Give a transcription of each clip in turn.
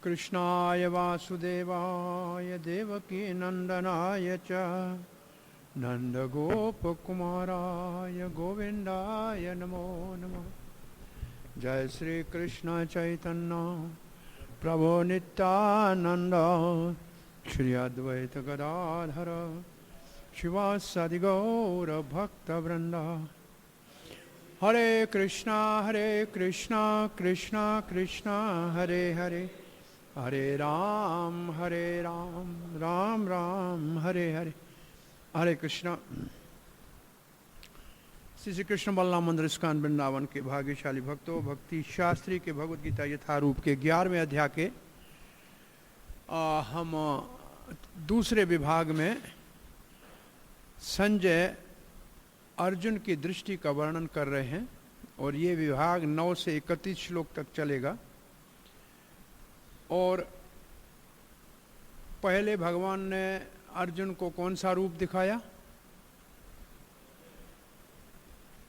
कृष्णाय वासुदेवाय देवकी नंदनाय च नंदगोपकुमाराय गोविंदाय नमो नमः। जय श्री कृष्ण चैतन्य प्रभो नित्यानंद श्री अद्वैत गदाधर शिवासादि गौर भक्तवृंद। हरे कृष्णा कृष्णा कृष्णा हरे हरे, हरे राम राम राम हरे हरे। हरे कृष्णा। श्री कृष्ण बलराम मंदिर इस्कॉन वृंदावन के भाग्यशाली भक्तों, भक्ति शास्त्री के भगवद गीता यथारूप के 11वें अध्याय के हम दूसरे विभाग में संजय अर्जुन की दृष्टि का वर्णन कर रहे हैं और ये विभाग 9 से 31 श्लोक तक चलेगा। और पहले भगवान ने अर्जुन को कौन सा रूप दिखाया?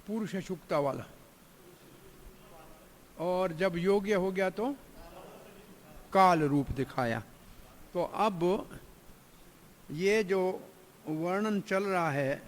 पुरुष शुक्ता वाला। और जब योग्य हो गया तो काल रूप दिखाया। तो अब ये जो वर्णन चल रहा है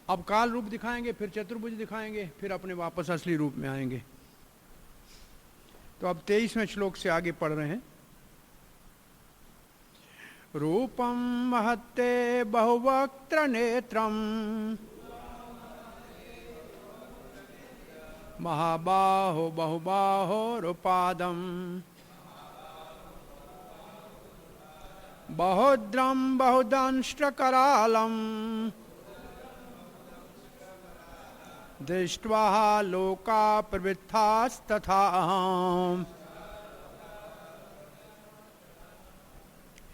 अब काल रूप दिखाएंगे, फिर चतुर्भुज दिखाएंगे, फिर अपने वापस असली रूप में आएंगे। तो अब 23वें श्लोक से आगे पढ़ रहे हैं। रूपम महत्ते बहुवक्त्र नेत्रम महाबाहो बहुबाहो रूपादम बहुद्रम बहुदंष्ट्र करालम दृष्ट्वा लोका प्रवृत्तास्तथा।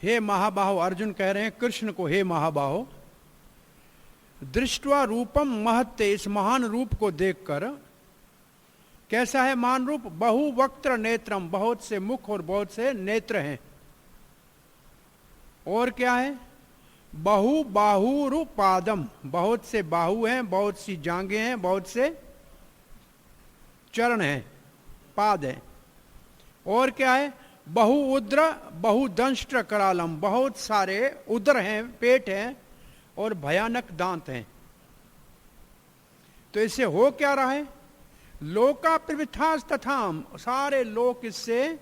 हे महाबाहो, अर्जुन कह रहे हैं कृष्ण को, हे महाबाहो, दृष्ट्वा रूपम महत्ते, इस महान रूप को देखकर। कैसा है महान रूप? बहुवक्त्र नेत्रम, बहुत से मुख और बहुत से नेत्र हैं। और क्या है? बहु बाहुरुपादम, बहुत से बाहु हैं, बहुत सी जांघें हैं, बहुत से चरण हैं, पाद हैं। और क्या है? बहु उद्र बहुदंष्ट्र करालम, बहुत सारे उदर हैं, पेट हैं और भयानक दांत हैं। तो इससे हो क्या रहा है? लोका प्रवृत्तास तथाम, सारे लोग इससे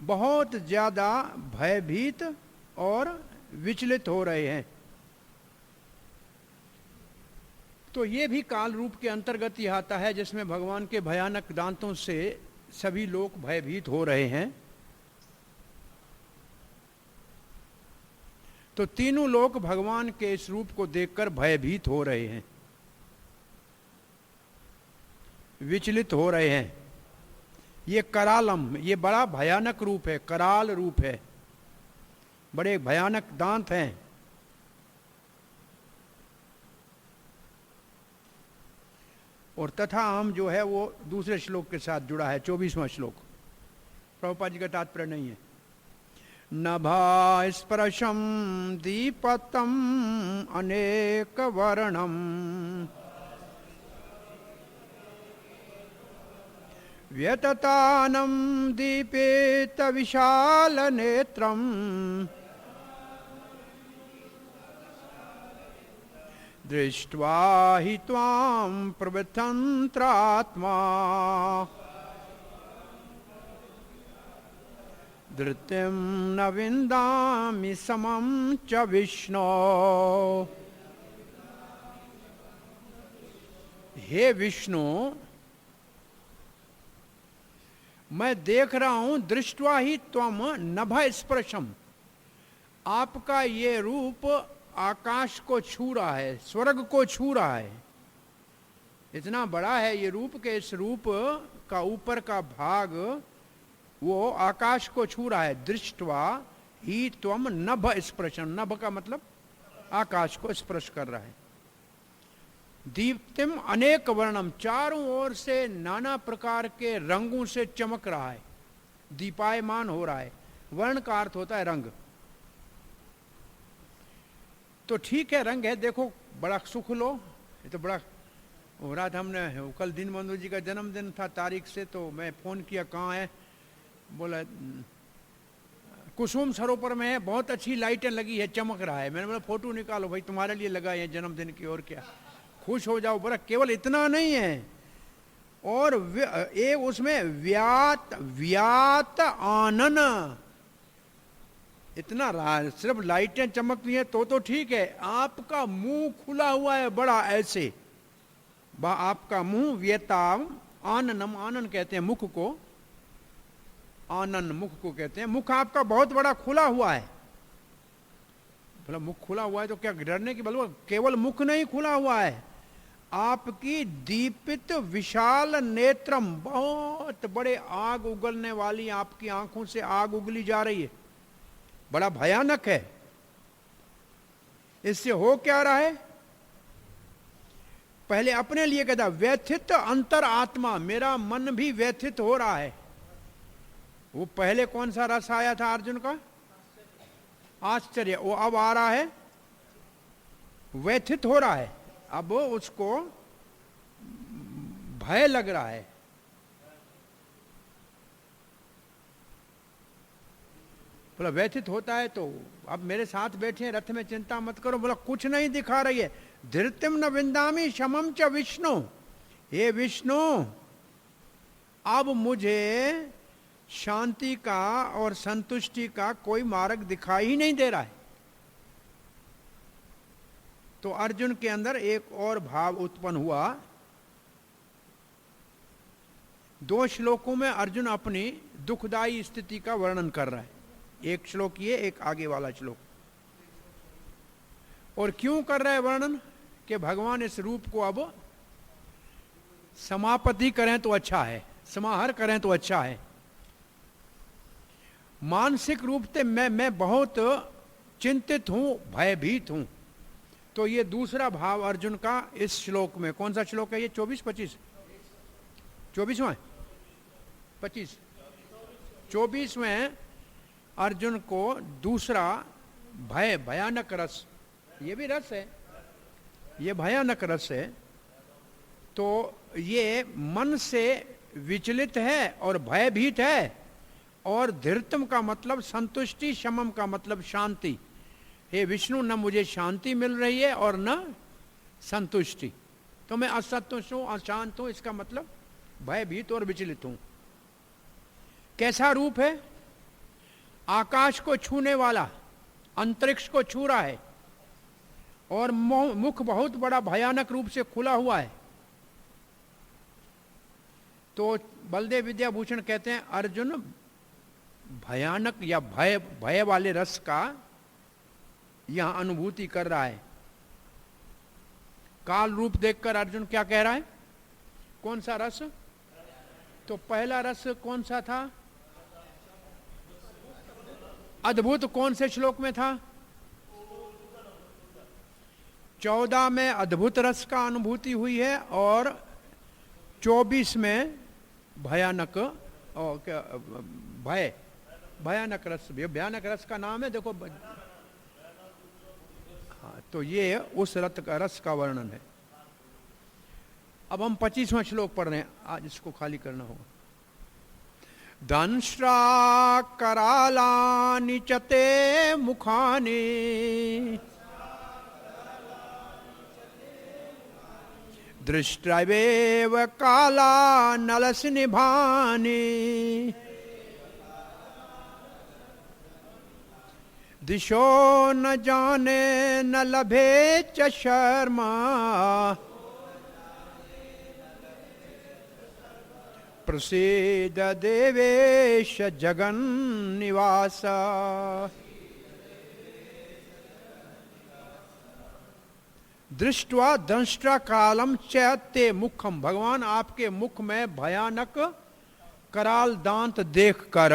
बहुत ज्यादा भयभीत और विचलित हो रहे हैं। तो ये भी काल रूप के अंतर्गत ही आता है, जिसमें भगवान के भयानक दांतों से सभी लोग भयभीत हो रहे हैं। तो तीनों लोग भगवान के इस रूप को देखकर भयभीत हो रहे हैं, विचलित हो रहे हैं। ये करालम, ये बड़ा भयानक रूप है, कराल रूप है, बड़े भयानक दांत हैं। और तथा हम जो है वो दूसरे श्लोक के साथ जुड़ा है, 24वां श्लोक। प्रभुपाद जी का तात्पर्य नहीं है। नभा स्पर्शम दीपतम अनेक वर्णम व्यततानम दीपेत विशाल नेत्रम दृष्ट्वा हि त्वां प्रवृत्तंत्रात्मा धृतिम न विन्दामि समं च विष्णो। हे विष्णु, मैं देख रहा हूं, दृष्टवा ही त्वम नभ स्पर्शम, आपका ये रूप आकाश को छू रहा है, स्वर्ग को छू रहा है। इतना बड़ा है ये रूप के इस रूप का ऊपर का भाग वो आकाश को छू रहा है। दृष्टवा ही त्वम नभ स्पर्शम, नभ का मतलब आकाश को स्पर्श कर रहा है। दीप्तिम अनेक वर्णम, चारों ओर से नाना प्रकार के रंगों से चमक रहा है, दीपायमान हो रहा है। वर्ण का अर्थ होता है रंग। तो ठीक है, रंग है, देखो बड़ा सुख लो। ये तो बड़ा हो रहा था। हमने कल दीनबंधु जी का जन्मदिन था तारीख से, तो मैं फोन किया कहाँ है, बोला कुसुम सरोवर में है, बहुत अच्छी लाइटें लगी है, चमक रहा है। मैंने बोला फोटो निकालो भाई, तुम्हारे लिए लगा है जन्मदिन की, और क्या, खुश हो जाओ। बड़ा केवल इतना नहीं है, और एक उसमें व्यात आनन, इतना रहा, सिर्फ लाइटें चमक रही है तो ठीक है। आपका मुंह खुला हुआ है बड़ा ऐसे, आपका मुंह व्यताम आननम, आनन कहते हैं मुख को, आनन मुख को कहते हैं। मुख आपका बहुत बड़ा खुला हुआ है। बोला मुख खुला हुआ है तो क्या डरने की, बोलो केवल मुख नहीं खुला हुआ है, आपकी दीपित विशाल नेत्रम, बहुत बड़े आग उगलने वाली आपकी आंखों से आग उगली जा रही है, बड़ा भयानक है। इससे हो क्या रहा है, पहले अपने लिए कहता व्यथित अंतर आत्मा, मेरा मन भी व्यथित हो रहा है। वो पहले कौन सा रस आया था अर्जुन का, आश्चर्य, वो अब आ रहा है व्यथित हो रहा है, अब उसको भय लग रहा है। बोला व्यथित होता है तो अब मेरे साथ बैठे हैं रथ में, चिंता मत करो। बोला कुछ नहीं दिखा रही है। धृतिम न विंदामी शमम च विष्णु, हे विष्णु अब मुझे शांति का और संतुष्टि का कोई मार्ग दिखाई ही नहीं दे रहा है। तो अर्जुन के अंदर एक और भाव उत्पन्न हुआ। 2 श्लोकों में अर्जुन अपनी दुखदायी स्थिति का वर्णन कर रहा है। एक श्लोक ये, एक आगे वाला श्लोक। और क्यों कर रहा है वर्णन, कि भगवान इस रूप को अब समापति करें तो अच्छा है, समाहर करें तो अच्छा है। मानसिक रूप से मैं बहुत चिंतित हूं, भयभीत हूं। तो ये दूसरा भाव अर्जुन का इस श्लोक में, कौन सा श्लोक है ये, 24-25, 24वां 25, 24वें अर्जुन को दूसरा भय, भयानक रस, ये भी रस है, ये भयानक रस है। तो ये मन से विचलित है और भयभीत है। और धृतम का मतलब संतुष्टि, शमम का मतलब शांति। हे विष्णु, न मुझे शांति मिल रही है और न संतुष्टि, तो मैं असंतुष्ट हूं, अशांत हूं, इसका मतलब भयभीत और विचलित हूं। कैसा रूप है, आकाश को छूने वाला, अंतरिक्ष को छू रहा है, और मुख बहुत बड़ा भयानक रूप से खुला हुआ है। तो बलदेव विद्याभूषण कहते हैं अर्जुन भयानक या भय वाले रस का यहां अनुभूति कर रहा है। काल रूप देखकर अर्जुन क्या कह रहा है, कौन सा रस, तो पहला रस कौन सा था, अद्भुत, कौन से श्लोक में था, 14 में अद्भुत रस का अनुभूति हुई है, और 24 में भयानक भय, भयानक रस, भयानक रस का नाम है, देखो। हाँ, तो ये उस रस का वर्णन है। अब हम 25वां श्लोक पढ़ रहे हैं, आज इसको खाली करना होगा। दंश्रा करालानि चते मुखानि दृष्ट्वेव काला नलस निभानि दिशो न जाने न लभे च शर्मा, प्रसीद देवेश जगन निवास। दृष्टवा दंष्ट्रा कालम चैत्य मुखम, भगवान आपके मुख में भयानक कराल दांत देख कर,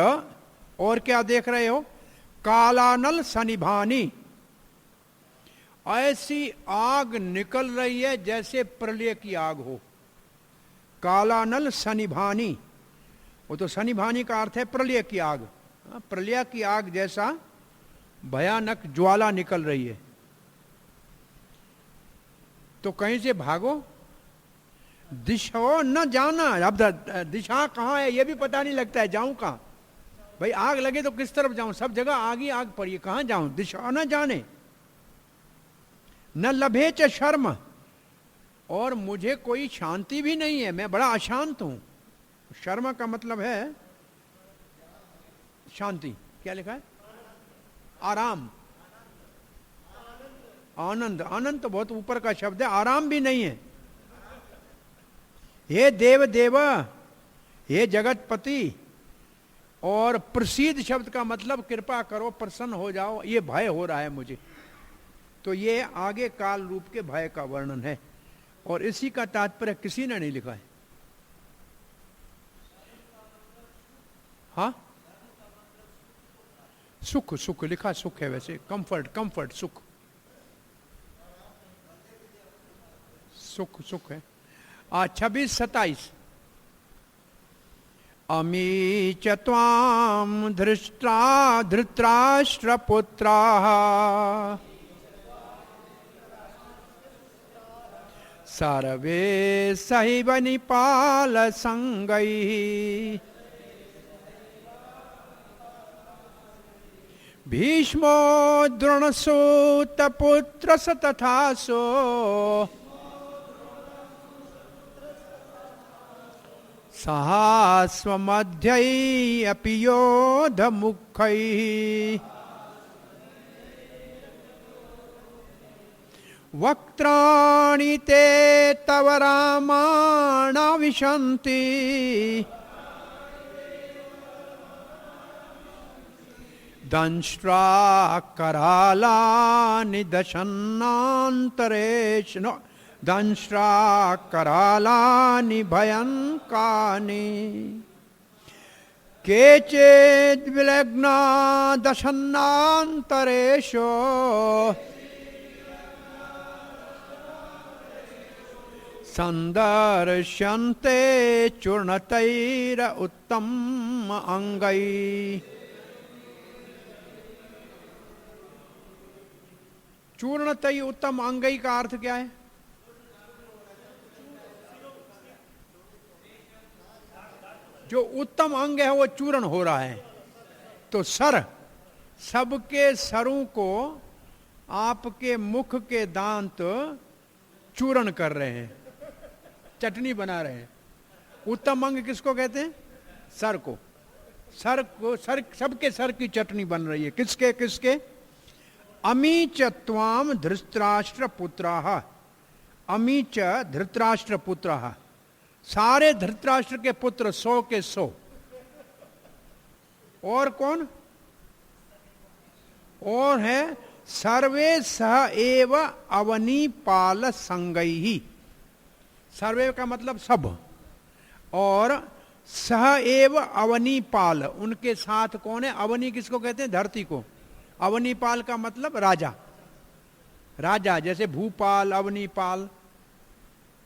और क्या देख रहे हो? कालानल सनिभानी, ऐसी आग निकल रही है जैसे प्रलय की आग हो। कालानल सनिभानी, वो तो सनिभानी का अर्थ है प्रलय की आग। प्रलय की आग जैसा भयानक ज्वाला निकल रही है। तो कहीं से भागो, दिशा न जाना। अब दिशा कहाँ है ये भी पता नहीं लगता है, जाऊं कहाँ? भाई आग लगे तो किस तरफ जाऊं? सब जगह आग ही आग पड़ी है, कहाँ जाऊं? दिशा न जाने, न लभे च शर्म, और मुझे कोई शांति भी नहीं है, मैं बड़ा अशांत हूं। शर्म का मतलब है शांति। क्या लिखा है? आराम, आनंद। आनंद तो बहुत ऊपर का शब्द है, आराम भी नहीं है। हे देव देव, हे जगतपति, और प्रसीद शब्द का मतलब कृपा करो, प्रसन्न हो जाओ, ये भय हो रहा है मुझे। तो ये आगे काल रूप के भय का वर्णन है, और इसी का तात्पर्य किसी ने नहीं लिखा है। हाँ, सुख, सुख लिखा, सुख है वैसे, कंफर्ट, कंफर्ट, सुख, सुख, सुख है। 26-27 अमी च त्वां धृतराष्ट्रपुत्राः सर्वे सहैव निपालसङ्गैः भीष्मो द्रोणसूतपुत्रस् तथासो सहास्वमध्यैः अपि योधमुखैः वक्त्राणि ते तव रामाणा विशन्ति दंष्ट्राकरालानि दशन्नान्तरेषु नो दंष्ट्राकरालानि भयङ्कानि केचिद्विलग्ना दशन्नान्तरेषु सन्दर्श्यन्ते चूर्णतैर उत्तम अंगैः। चूर्णतई उत्तम अंगई का अर्थ क्या है? जो उत्तम अंग है वो चूर्ण हो रहा है। तो सर, सबके सरों को आपके मुख के दांत चूर्ण कर रहे हैं, चटनी बना रहे हैं। उत्तम अंग किसको कहते हैं? सर को। सर को, सर, सबके सर की चटनी बन रही है। किसके किसके? अमी च त्वाम धृतराष्ट्र पुत्राः, अमी च धृतराष्ट्र पुत्राः, सारे धृतराष्ट्र के पुत्र 100 के 100। और कौन? और है सर्वे सह एव अवनीपाल संगैहि। सर्वे का मतलब सब, और सह एव अवनीपाल, उनके साथ कौन है? अवनी किसको कहते हैं? धरती को। अवनीपाल का मतलब राजा। राजा जैसे भूपाल, अवनीपाल।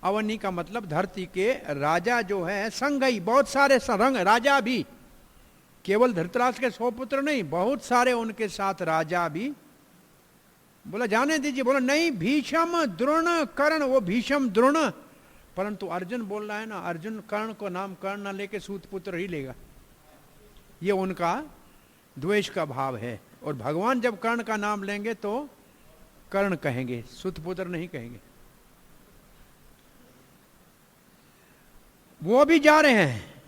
अवनी का मतलब धरती के राजा जो है। संगई, बहुत सारे रंग राजा भी, केवल धृतराष्ट्र के 100 पुत्र नहीं, बहुत सारे उनके साथ राजा भी। बोला जाने दीजिए, बोला नहीं, भीष्म द्रोण कर्ण, वो भीष्म द्रोण। परंतु अर्जुन बोल रहा है ना, अर्जुन कर्ण को नाम कर्ण न लेके सूत पुत्र ही लेगा। ये उनका द्वेष का भाव है। और भगवान जब कर्ण का नाम लेंगे तो कर्ण कहेंगे, सुतपुत्र नहीं कहेंगे। वो भी जा रहे हैं,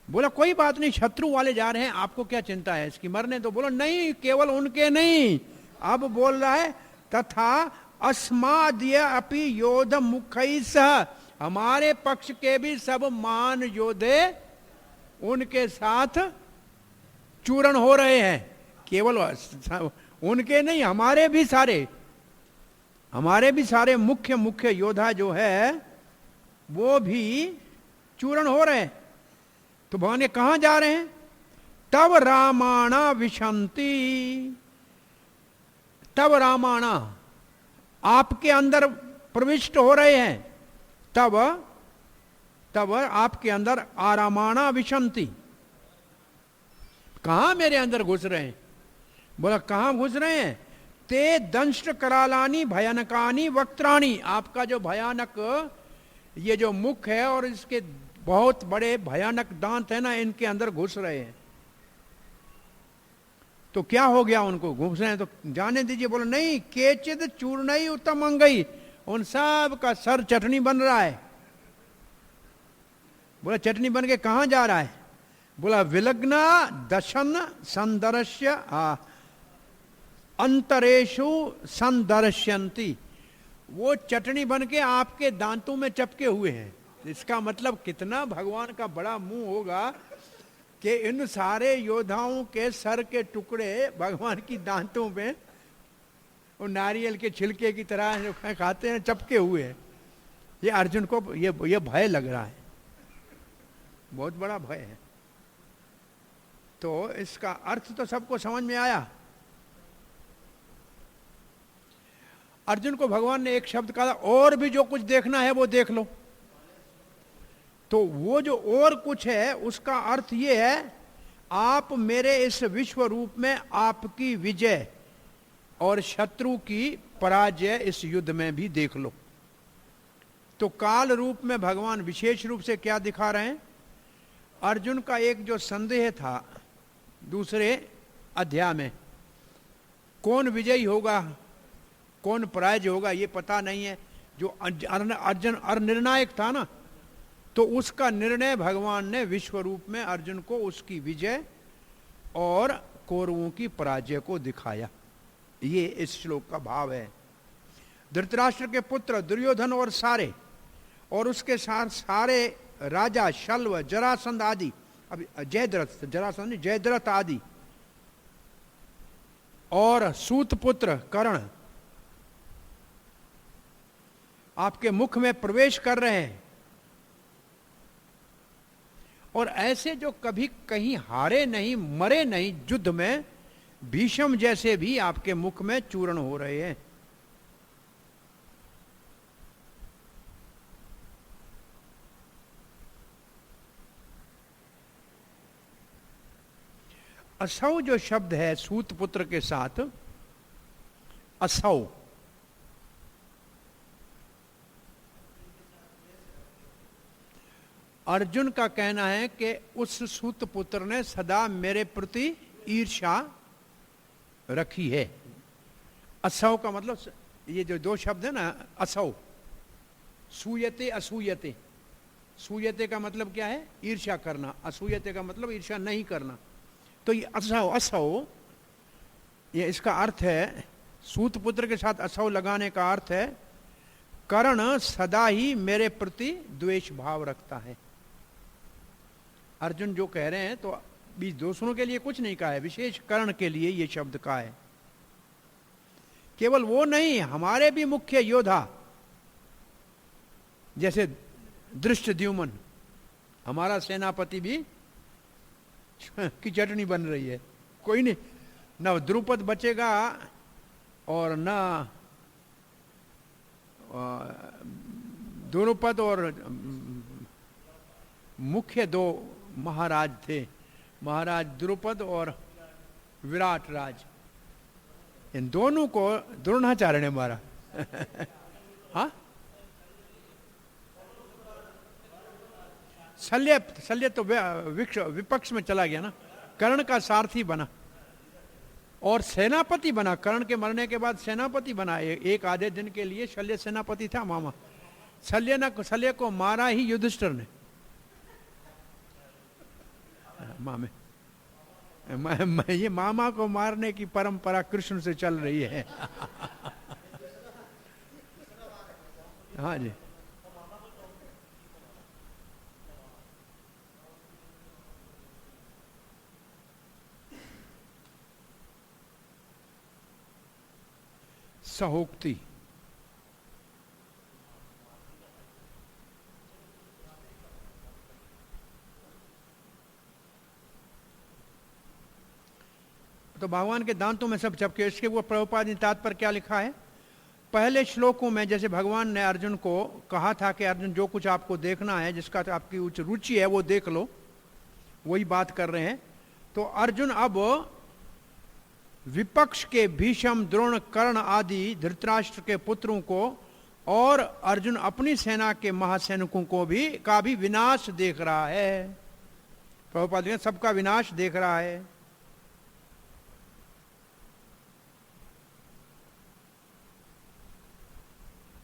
बोला कोई बात नहीं, शत्रु वाले जा रहे हैं, आपको क्या चिंता है इसकी, मरने तो। बोला नहीं, केवल उनके नहीं, अब बोल रहा है तथा अस्माद्य अपि योध मुखई सह, हमारे पक्ष के भी सब मान योद्धे उनके साथ चूर्ण हो रहे हैं। केवल उनके नहीं, हमारे भी सारे मुख्य मुख्य योद्धा जो है वो भी चूर्ण हो रहे हैं। तो भगवान ये कहां जा रहे हैं? तब रामाणा विशंति, तब रामाणा आपके अंदर प्रविष्ट हो रहे हैं, तब आपके अंदर आरामाणा विशंति। कहां मेरे अंदर घुस रहे हैं? बोला कहां घुस रहे हैं? ते दंष्ट करालानी भयानकानी वक्त्राणी, आपका जो भयानक ये जो मुख है और इसके बहुत बड़े भयानक दांत है ना, इनके अंदर घुस रहे हैं। तो क्या हो गया? उनको घुस रहे हैं तो जाने दीजिए। बोला नहीं, केचिद चूर्णई उत्तम अंगई, उन सब का सर चटनी बन रहा है। बोला चटनी बन के कहां जा रहा है? बोला विलग्ना दशन संदर्श्य अंतरेशु संदर्श्यंती, वो चटनी बन के आपके दांतों में चपके हुए हैं। इसका मतलब कितना भगवान का बड़ा मुंह होगा कि इन सारे योद्धाओं के सर के टुकड़े भगवान की दांतों में वो नारियल के छिलके की तरह जो खाते हैं चपके हुए हैं। ये अर्जुन को ये भय लग रहा है, बहुत बड़ा भय है। तो इसका अर्थ तो सबको समझ में आया। अर्जुन को भगवान ने एक शब्द कहा, और भी जो कुछ देखना है वो देख लो। तो वो जो और कुछ है उसका अर्थ ये है, आप मेरे इस विश्व रूप में आपकी विजय और शत्रु की पराजय इस युद्ध में भी देख लो। तो काल रूप में भगवान विशेष रूप से क्या दिखा रहे हैं? अर्जुन का एक जो संदेह था दूसरे अध्याय में, कौन विजयी होगा कौन पराजय होगा ये पता नहीं है, जो अर्जुन अनिर्णायक था ना, तो उसका निर्णय भगवान ने विश्व रूप में अर्जुन को उसकी विजय और कौरवों की पराजय को दिखाया। ये इस श्लोक का भाव है। धृतराष्ट्र के पुत्र दुर्योधन और उसके साथ सारे राजा शल्व जरासंध आदि, अब जयद्रथ आदि, और सूत पुत्र कर्ण आपके मुख में प्रवेश कर रहे हैं। और ऐसे जो कभी कहीं हारे नहीं मरे नहीं युद्ध में, भीष्म जैसे भी आपके मुख में चूर्ण हो रहे हैं। असौ जो शब्द है सूत पुत्र के साथ, असौ अर्जुन का कहना है कि उस सूत पुत्र ने सदा मेरे प्रति ईर्ष्या रखी है। असौ का मतलब, ये जो दो शब्द है ना, असौ, सूयते असूयते, सूयते का मतलब क्या है? ईर्ष्या करना, असूयते का मतलब ईर्ष्या नहीं करना। तो ये असौ ये इसका अर्थ है, सूत पुत्र के साथ असौ लगाने का अर्थ है कर्ण सदा ही मेरे प्रति द्वेष भाव रखता है। अर्जुन जो कह रहे हैं तो बीच दूसरों के लिए कुछ नहीं कहा है, विशेष कर्ण के लिए ये शब्द कहा है। केवल वो नहीं, हमारे भी मुख्य योद्धा जैसे धृष्टद्युम्न, हमारा सेनापति भी की चटनी बन रही है। कोई नहीं, न द्रुपद बचेगा और न द्रुपद, और मुख्य दो महाराज थे, महाराज द्रुपद और विराट राज, इन दोनों को द्रोणाचार्य ने मारा। हाँ, शल्य तो विपक्ष में चला गया ना, कर्ण का सारथी बना और सेनापति बना। कर्ण के मरने के बाद सेनापति बना। एक आधे दिन के लिए शल्य सेनापति था मामा। शल्य को मारा ही युधिष्ठिर ने। ये मामा को मारने की परंपरा कृष्ण से चल रही है। हाँ जी, सहोक्ति। तो भगवान के दांतों में सब चपके। इसके वो प्रभुपाद ने तात्पर्य क्या लिखा है? पहले श्लोकों में जैसे भगवान ने अर्जुन को कहा था कि अर्जुन जो कुछ आपको देखना है, जिसका तो आपकी उच्च रुचि है वो देख लो, वही बात कर रहे हैं। तो अर्जुन अब विपक्ष के भीष्म, द्रोण, कर्ण आदि धृतराष्ट्र के पुत्रों को और अर्जुन अपनी सेना के महासैनिकों को का भी विनाश देख रहा है। प्रभुपाद ने सबका विनाश देख रहा है।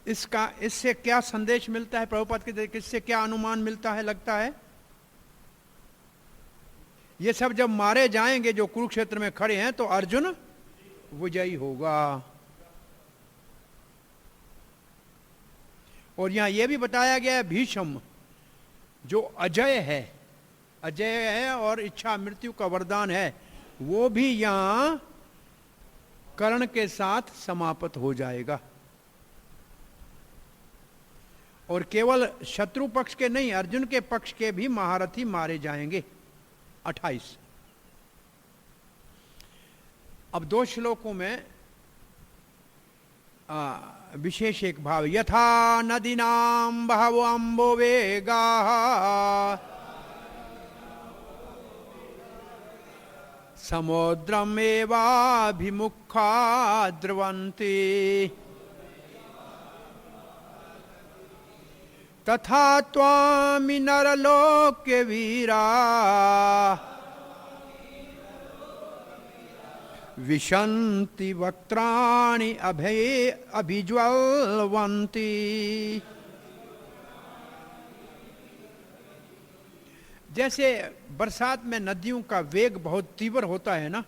इससे क्या संदेश मिलता है प्रभुपाद के? इससे क्या अनुमान मिलता है, लगता है? ये सब जब मारे जाएंगे जो कुरुक्षेत्र में खड़े हैं, तो अर्जुन विजयी होगा। और यहां यह भी बताया गया है भीष्म जो अजय है और इच्छा मृत्यु का वरदान है, वो भी यहां कर्ण के साथ समाप्त हो जाएगा। और केवल शत्रु पक्ष के नहीं, अर्जुन के पक्ष के भी महारथी मारे जाएंगे। 28। अब 2 श्लोकों में विशेष एक भाव। यथा नदीनां बहवो अम्बो वेगाः समुद्रमेवाभिमुखा द्रवन्ति तथा त्वामि नरलोके वीरा विशन्ति वक्त्राणि अभिज्वलन्ति। जैसे बरसात में नदियों का वेग बहुत तीव्र होता है ना,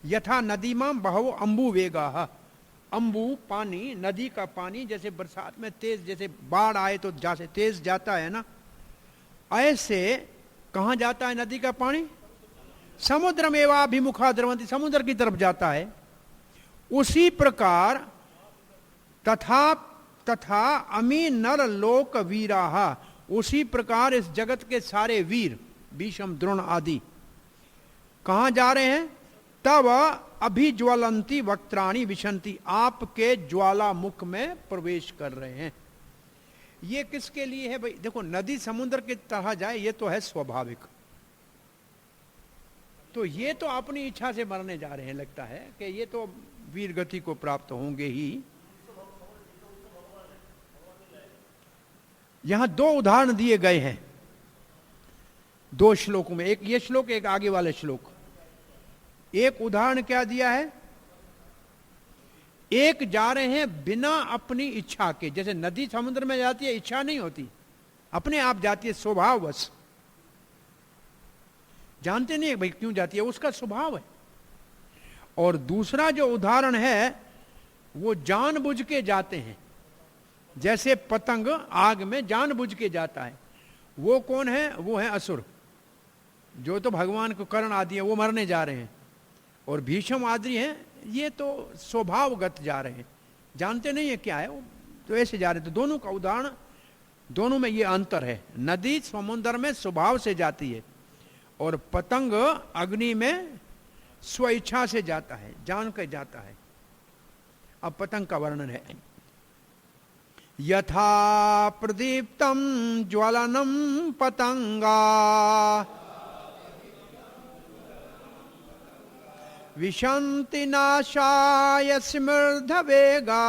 यथा नदीमां बहवो अम्बु वेगाः। अम्बु पानी, नदी का पानी जैसे बरसात में तेज, जैसे बाढ़ आए तो जैसे तेज जाता है ना, ऐसे कहाँ जाता है नदी का पानी? समुद्र में वाभिमुखा द्रवंती, समुद्र की तरफ जाता है। उसी प्रकार तथा अमी नर लोक वीराः, उसी प्रकार इस जगत के सारे वीर भीष्म, द्रोण आदि कहाँ जा रहे हैं? तब अभिज्वलंती वक्त्राणि विशंति, आपके ज्वाला मुख में प्रवेश कर रहे हैं। ये किसके लिए है भाई? देखो, नदी समुद्र की तरह जाए ये तो है स्वाभाविक, तो ये तो अपनी इच्छा से मरने जा रहे हैं, लगता है कि ये तो वीर गति को प्राप्त होंगे ही। यहां 2 उदाहरण दिए गए हैं 2 श्लोकों में, एक ये श्लोक, एक आगे वाले श्लोक। एक उदाहरण क्या दिया है? एक जा रहे हैं बिना अपनी इच्छा के, जैसे नदी समुद्र में जाती है, इच्छा नहीं होती, अपने आप जाती है स्वभाववश, जानते नहीं है भाई क्यों जाती है, उसका स्वभाव है। और दूसरा जो उदाहरण है वो जानबूझ के जाते हैं, जैसे पतंग आग में जानबूझ के जाता है। वो कौन है? वो है असुर, जो तो भगवान को कर्ण आदि है, वो मरने जा रहे हैं। और भीष्म आदि हैं, ये तो स्वभावगत जा रहे हैं, जानते नहीं है क्या है, वो तो ऐसे जा रहे हैं। तो दोनों का उदाहरण, दोनों में ये अंतर है। नदी समुद्र में स्वभाव से जाती है और पतंग अग्नि में स्वेच्छा से जाता है, जान कर जाता है। अब पतंग का वर्णन है। यथा प्रदीप्तम ज्वलनम पतंगा विशन्ति नाशाय स्मृध वेगा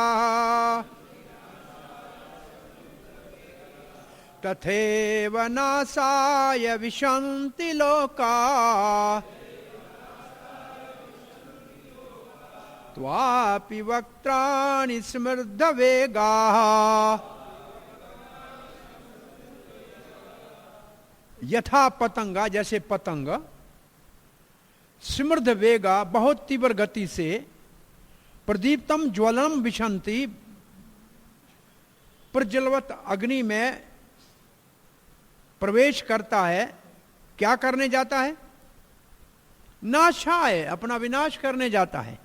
तथैव नाशाय विशन्ति लोका त्वापि वक्त्राणि स्मृध वेगा। यथा पतंगा, जैसे पतंग समृद्ध वेगा, बहुत तीव्र गति से, प्रदीप्तम ज्वलनम विशंति, प्रज्वलवत अग्नि में प्रवेश करता है। क्या करने जाता है? नाशाय, अपना विनाश करने जाता है।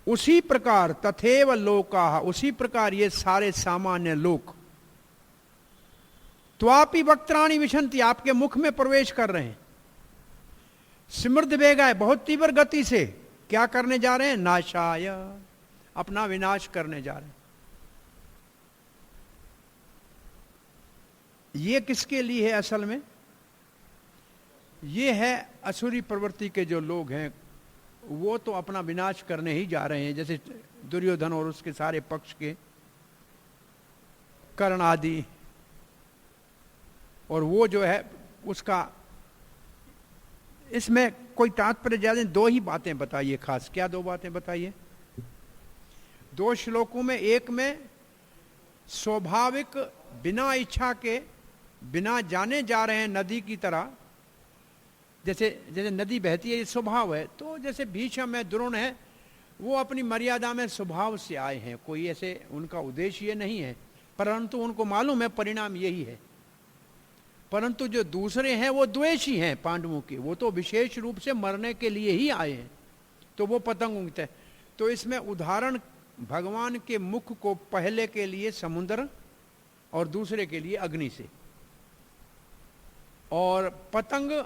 उसी प्रकार तथैव लोकाः, उसी प्रकार ये सारे सामान्य लोक, त्वापि वक्त्राणि विशन्ति, आपके मुख में प्रवेश कर रहे हैं। समृद्ध वेगाय, बहुत तीव्र गति से क्या करने जा रहे हैं? नाशाय, अपना विनाश करने जा रहे हैं। ये किसके लिए है असल में? ये है असुरी प्रवृत्ति के जो लोग हैं, वो तो अपना विनाश करने ही जा रहे हैं। जैसे दुर्योधन और उसके सारे पक्ष के कर्ण आदि, और वो जो है उसका, इसमें कोई तात्पर्य ज्यादा, दो ही बातें बताइए खास। क्या दो बातें बताइए? दो श्लोकों में, एक में स्वाभाविक बिना इच्छा के, बिना जाने जा रहे हैं नदी की तरह, जैसे जैसे नदी बहती है, ये स्वभाव है। तो जैसे भीष्म है, द्रोण है, वो अपनी मर्यादा में स्वभाव से आए हैं, कोई ऐसे उनका उद्देश्य ये नहीं है, परंतु उनको मालूम है परिणाम यही है। परंतु जो दूसरे हैं वो द्वेषी हैं पांडवों के, वो तो विशेष रूप से मरने के लिए ही आए हैं, तो वो पतंग उगते हैं। तो इसमें उदाहरण भगवान के मुख को पहले के लिए समुद्र और दूसरे के लिए अग्नि से, और पतंग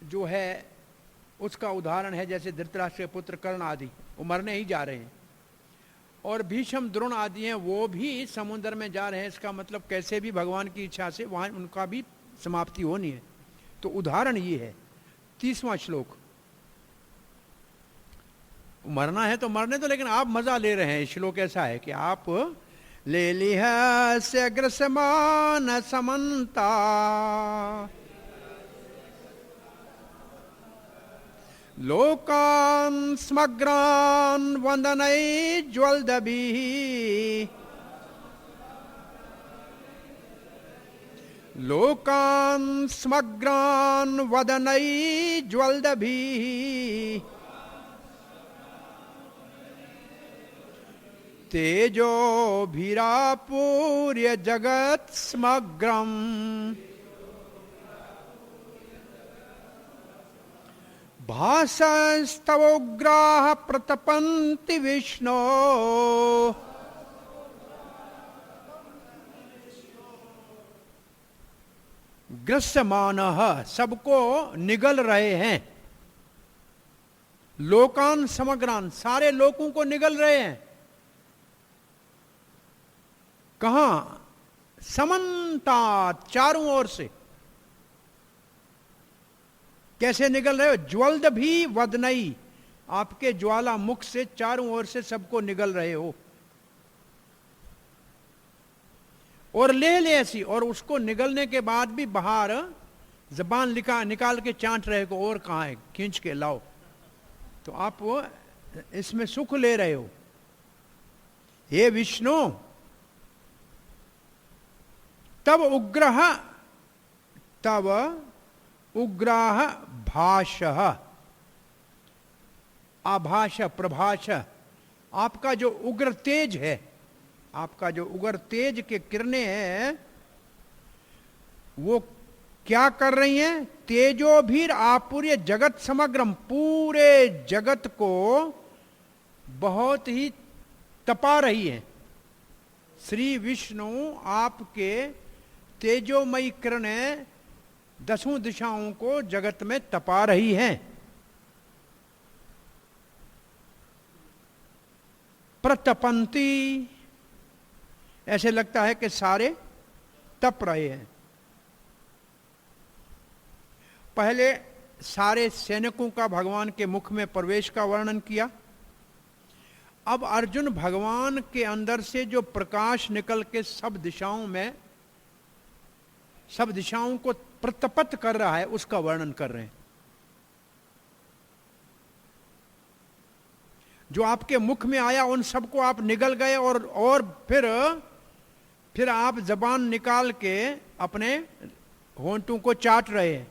जो है उसका उदाहरण है जैसे धृतराष्ट्र के पुत्र कर्ण आदि, वो मरने ही जा रहे हैं। और भीष्म द्रोण आदि हैं, वो भी समुद्र में जा रहे हैं। इसका मतलब कैसे भी भगवान की इच्छा से वहां उनका भी समाप्ति होनी है। तो उदाहरण ये है। 30वां श्लोक, मरना है तो मरने दो, लेकिन आप मजा ले रहे हैं। श्लोक ऐसा है कि आप ले लिह से ग्रसमान समन्ता, लोकान् समग्रान् वन्दनै ज्वलदभिः, लोकान् समग्रान् वदनै ज्वलदभिः, तेजोभिरापूर्य जगत् समग्रम्, भासस्तवोग्राः प्रतपन्ति विष्णो, ग्रस्यमानः, सबको निगल रहे हैं। लोकान समग्रान, सारे लोगों को निगल रहे हैं। कहां? समन्तात, चारों ओर से। कैसे निगल रहे हो? ज्वलद भी वदनई, आपके ज्वाला मुख से चारों ओर से सबको निगल रहे हो। और ले ऐसी, और उसको निगलने के बाद भी बाहर जबान निकाल के चांट रहे को, और कहां है, खींच के लाओ। तो आप इसमें सुख ले रहे हो। हे विष्णु, तब उग्राह भाषः, आभाष प्रभाष, आपका जो उग्र तेज है, आपका जो उग्र तेज के किरणें हैं, वो क्या कर रही हैं? तेजो भी आपूर्य जगत समग्रम, पूरे जगत को बहुत ही तपा रही है। श्री विष्णु आपके तेजोमयी किरणें 10 दिशाओं को जगत में तपा रही हैं। प्रतपंती, ऐसे लगता है कि सारे तप रहे हैं। पहले सारे सैनिकों का भगवान के मुख में प्रवेश का वर्णन किया। अब अर्जुन भगवान के अंदर से जो प्रकाश निकल के सब दिशाओं में, सब दिशाओं को प्रतपत कर रहा है, उसका वर्णन कर रहे हैं। जो आपके मुख में आया उन सबको आप निगल गए, और फिर आप जबान निकाल के अपने होंठों को चाट रहे हैं।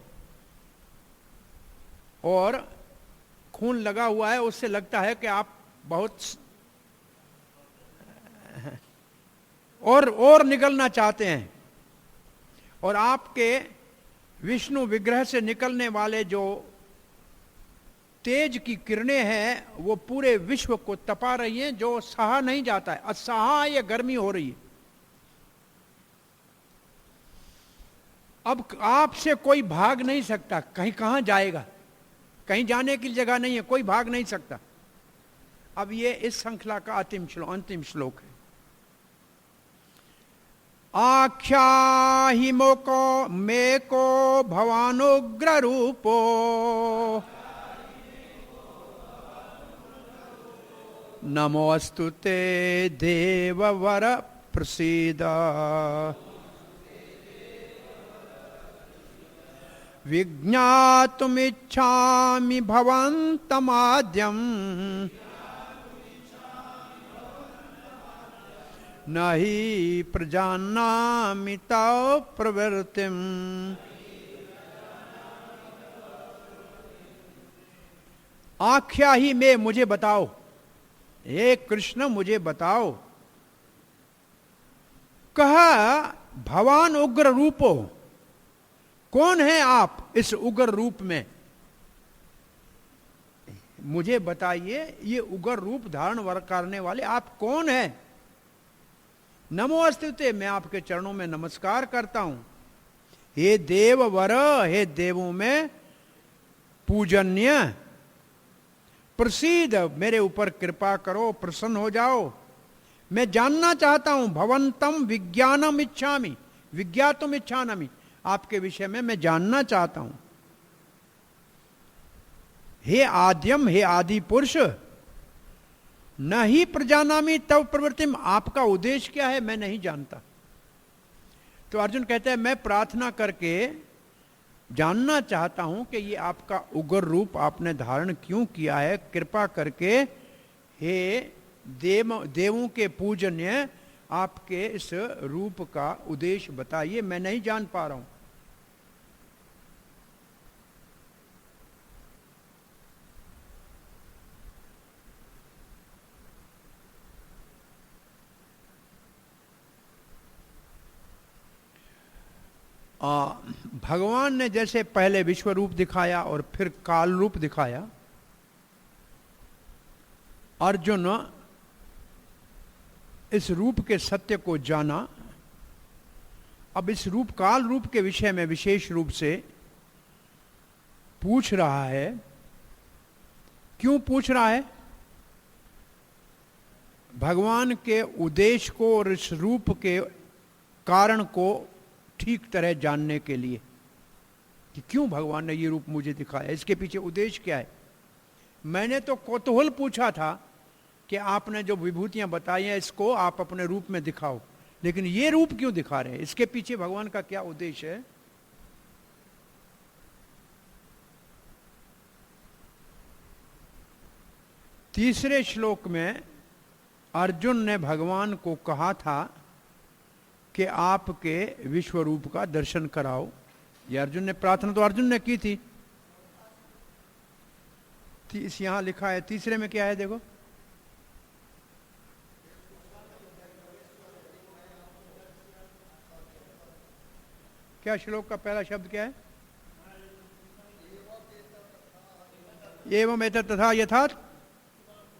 और खून लगा हुआ है, उससे लगता है कि आप बहुत और निकलना चाहते हैं, और आपके विष्णु विग्रह से निकलने वाले जो तेज की किरणें हैं वो पूरे विश्व को तपा रही हैं, जो सहा नहीं जाता है, असहाय गर्मी हो रही है। अब आपसे कोई भाग नहीं सकता, कहीं कहां जाएगा, कहीं जाने की जगह नहीं है, कोई भाग नहीं सकता। अब ये इस श्रृंखला का अंतिम श्लोक है। आख्याहि मोको मेको भवानुग्र रूपो नमोस्तु ते देववर प्रसीद विज्ञातुमिच्छामि भवन्तमाद्यम् नहि प्रजानामि तव प्रवृत्तिम्। आख्या ही में मुझे बताओ, हे कृष्ण मुझे बताओ। कहा भवान उग्र रूपो, कौन है आप इस उग्र रूप में, मुझे बताइए, ये उग्र रूप धारण करने वाले आप कौन हैं। नमो अस्तुते, मैं आपके चरणों में नमस्कार करता हूं। हे देव वर, हे देवों में पूजन्य, प्रसीद, मेरे ऊपर कृपा करो, प्रसन्न हो जाओ। मैं जानना चाहता हूं, भवंतम विज्ञानम इच्छामि, विज्ञातुम इच्छामि, आपके विषय में मैं जानना चाहता हूं। हे आद्यम, हे आदि पुरुष, न ही प्रजानामि तव प्रवृत्तिम, आपका उद्देश्य क्या है मैं नहीं जानता। तो अर्जुन कहता है मैं प्रार्थना करके जानना चाहता हूं कि ये आपका उग्र रूप आपने धारण क्यों किया है, कृपा करके हे देवों के पूजन्य आपके इस रूप का उद्देश्य बताइए, मैं नहीं जान पा रहा हूं। भगवान ने जैसे पहले विश्व रूप दिखाया और फिर काल रूप दिखाया, अर्जुन इस रूप के सत्य को जाना। अब इस रूप काल रूप के विषय में विशेष रूप से पूछ रहा है। क्यों पूछ रहा है? भगवान के उद्देश्य को और इस रूप के कारण को ठीक तरह जानने के लिए कि क्यों भगवान ने ये रूप मुझे दिखाया, इसके पीछे उद्देश्य क्या है। मैंने तो कौतूहल पूछा था कि आपने जो विभूतियां बताई हैं इसको आप अपने रूप में दिखाओ, लेकिन ये रूप क्यों दिखा रहे हैं, इसके पीछे भगवान का क्या उद्देश्य है। तीसरे श्लोक में अर्जुन ने भगवान को कहा था कि आपके विश्व रूप का दर्शन कराओ। ये अर्जुन ने प्रार्थना तो अर्जुन ने की थी। इस यहां लिखा है तीसरे में क्या है देखो, क्या श्लोक का पहला शब्द क्या है? एवं एतत् तथा यथार्थ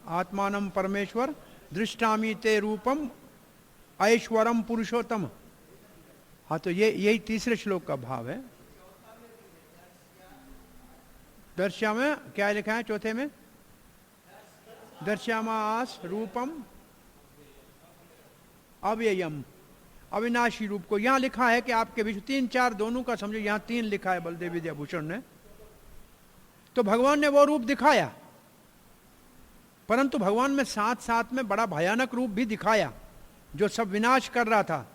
आत्मानं परमेश्वर दृष्टामि ते रूपम ऐश्वरम पुरुषोत्तम। हाँ, तो ये यही तीसरे श्लोक का भाव है। दर्श्या में क्या लिखा है चौथे में? दर्श्यामास रूपम अव्ययम, अविनाशी रूप को। यहां लिखा है कि आपके विश्व, 3 4 दोनों का समझो, यहां 3 लिखा है बलदेव विद्याभूषण ने। तो भगवान ने वो रूप दिखाया, परंतु भगवान में साथ साथ में बड़ा भयानक रूप भी दिखाया जो सब विनाश कर रहा था।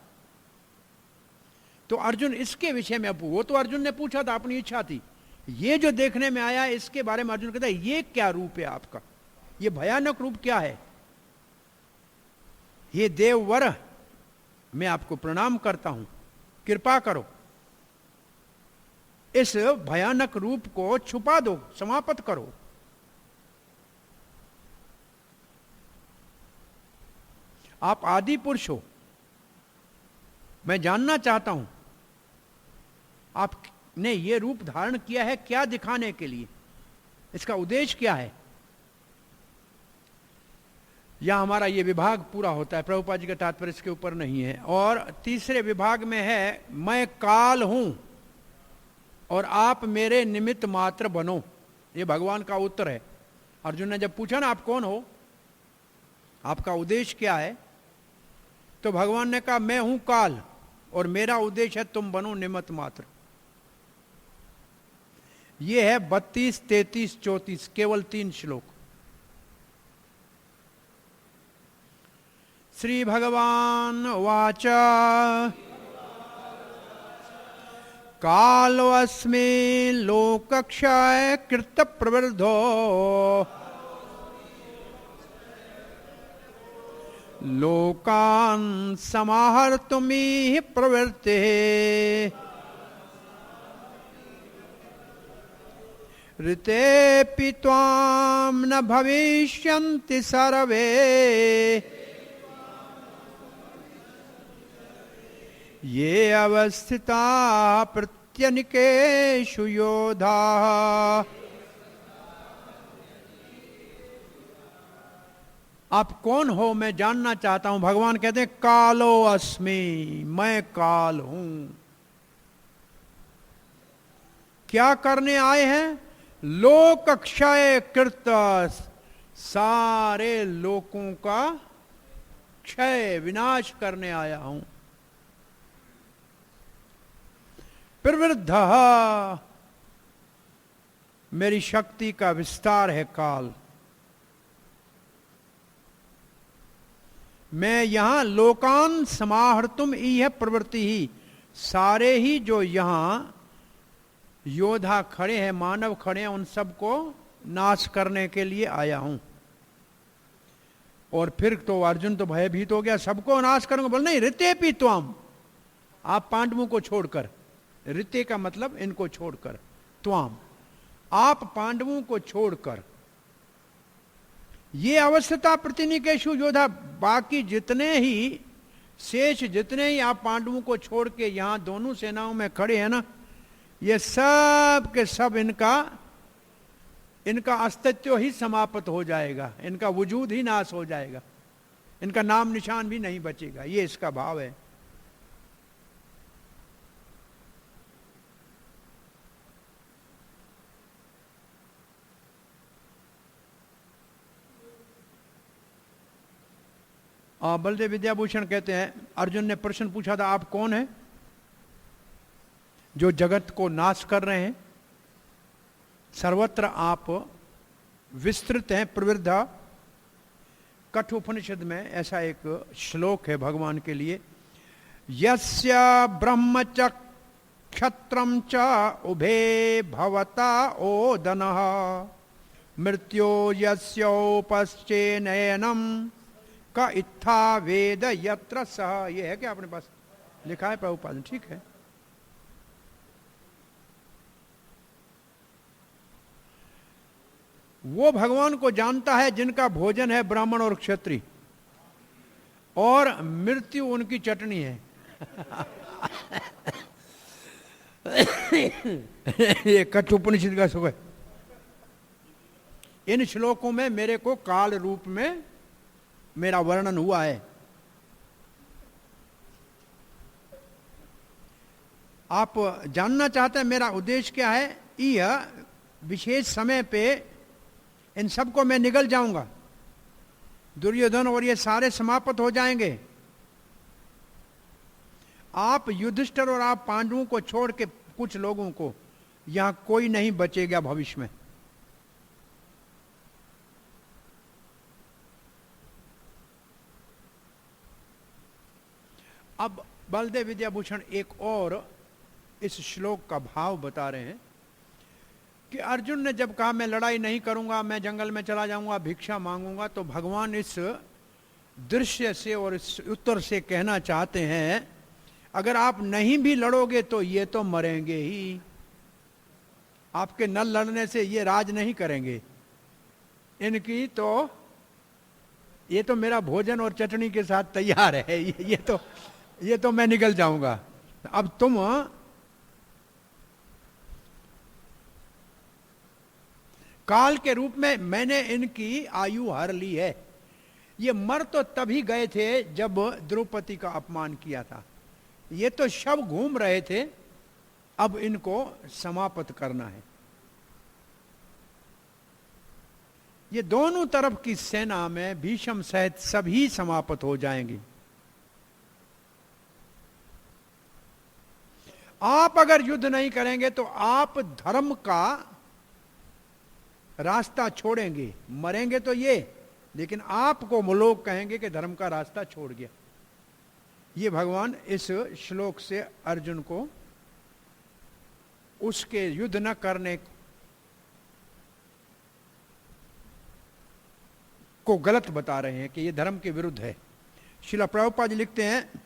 तो अर्जुन इसके विषय में, वो तो अर्जुन ने पूछा था, अपनी इच्छा थी। ये जो देखने में आया इसके बारे में अर्जुन कहता है ये क्या रूप है आपका, ये भयानक रूप क्या है। ये देववर, मैं आपको प्रणाम करता हूं, कृपा करो। इस भयानक रूप को छुपा दो, समाप्त करो। आप आदि पुरुष हो, मैं जानना चाहता हूं आपने ये रूप धारण किया है क्या दिखाने के लिए, इसका उद्देश्य क्या है। यह हमारा ये विभाग पूरा होता है। प्रभुपाद जी का तात्पर्य इसके ऊपर नहीं है। और तीसरे विभाग में है मैं काल हूं और आप मेरे निमित्त मात्र बनो। ये भगवान का उत्तर है। अर्जुन ने जब पूछा ना आप कौन हो, आपका उद्देश्य क्या है, तो भगवान ने कहा मैं हूं काल और मेरा उद्देश्य है तुम बनो निमित्त मात्र। ये है 32, 33, 34, केवल 3 श्लोक। श्री भगवान वाच कालोऽस्मि लोकक्षय कृत प्रवृद्धो लोकान् समाहर्तुमिह प्रवृत्तिः ऋतेऽपि त्वां न भविष्यन्ति सर्वे ये अवस्थिता प्रत्यनिकेषु योधाः। आप कौन हो मैं जानना चाहता हूं। भगवान कहते हैं कालो अस्मि, मैं काल हूं। क्या करने आए हैं? लोक क्षय कृत, सारे लोकों का क्षय विनाश करने आया हूं। प्रवृद्ध, मेरी शक्ति का विस्तार है काल। मैं यहां लोकान समाहर्तुम इह प्रवृत्ति ही, सारे ही जो यहां योद्धा खड़े हैं, मानव खड़े हैं, उन सबको नाश करने के लिए आया हूं। और फिर तो अर्जुन तो भयभीत हो गया, सबको नाश करूंगा। बोल नहीं, ऋतेऽपि त्वाम, आप पांडवों को छोड़कर, ऋते का मतलब इनको छोड़कर, त्वाम आप पांडवों को छोड़कर, ये अवस्था प्रतिनिकेषु योद्धा, बाकी जितने ही शेष जितने ही आप पांडवों को छोड़ के यहां दोनों सेनाओं में खड़े हैं ना, ये सब के सब इनका अस्तित्व ही समाप्त हो जाएगा, इनका वजूद ही नाश हो जाएगा, इनका नाम निशान भी नहीं बचेगा। ये इसका भाव है। बलदेव विद्याभूषण कहते हैं अर्जुन ने प्रश्न पूछा था आप कौन हैं जो जगत को नाश कर रहे हैं, सर्वत्र आप विस्तृत हैं, प्रवृद्ध। कठोपनिषद में ऐसा एक श्लोक है भगवान के लिए, यस्य ब्रह्म च क्षत्रम च उभे भवता ओदनः मृत्यो यस्योपश्चेनयनम का इत्था वेद यत्र सह। ये है क्या अपने पास लिखा है प्रभुपाद? ठीक है। वो भगवान को जानता है जिनका भोजन है ब्राह्मण और क्षत्रिय, और मृत्यु उनकी चटनी है। ये कठोपनिषद का सुख है। इन श्लोकों में मेरे को काल रूप में मेरा वर्णन हुआ है। आप जानना चाहते हैं मेरा उद्देश्य क्या है? यह विशेष समय पे इन सबको मैं निगल जाऊंगा, दुर्योधन और ये सारे समाप्त हो जाएंगे। आप युधिष्ठिर और आप पांडवों को छोड़ के कुछ लोगों को, यहां कोई नहीं बचेगा भविष्य में। अब बलदेव विद्याभूषण एक और इस श्लोक का भाव बता रहे हैं कि अर्जुन ने जब कहा मैं लड़ाई नहीं करूंगा, मैं जंगल में चला जाऊंगा, भिक्षा मांगूंगा, तो भगवान इस दृश्य से और इस उत्तर से कहना चाहते हैं अगर आप नहीं भी लड़ोगे तो ये तो मरेंगे ही। आपके न लड़ने से ये राज नहीं करेंगे। इनकी तो ये तो मेरा भोजन और चटनी के साथ तैयार है, ये तो मैं निकल जाऊंगा। अब तुम काल के रूप में मैंने इनकी आयु हर ली है। ये मर तो तभी गए थे जब द्रौपदी का अपमान किया था। ये तो शव घूम रहे थे, अब इनको समाप्त करना है। ये दोनों तरफ की सेना में भीष्म सहित सभी समाप्त हो जाएंगे। आप अगर युद्ध नहीं करेंगे तो आप धर्म का रास्ता छोड़ेंगे, मरेंगे तो ये, लेकिन आपको लोग कहेंगे कि धर्म का रास्ता छोड़ गया। ये भगवान इस श्लोक से अर्जुन को उसके युद्ध न करने को गलत बता रहे हैं कि ये धर्म के विरुद्ध है। श्रील प्रभुपाद जी लिखते हैं,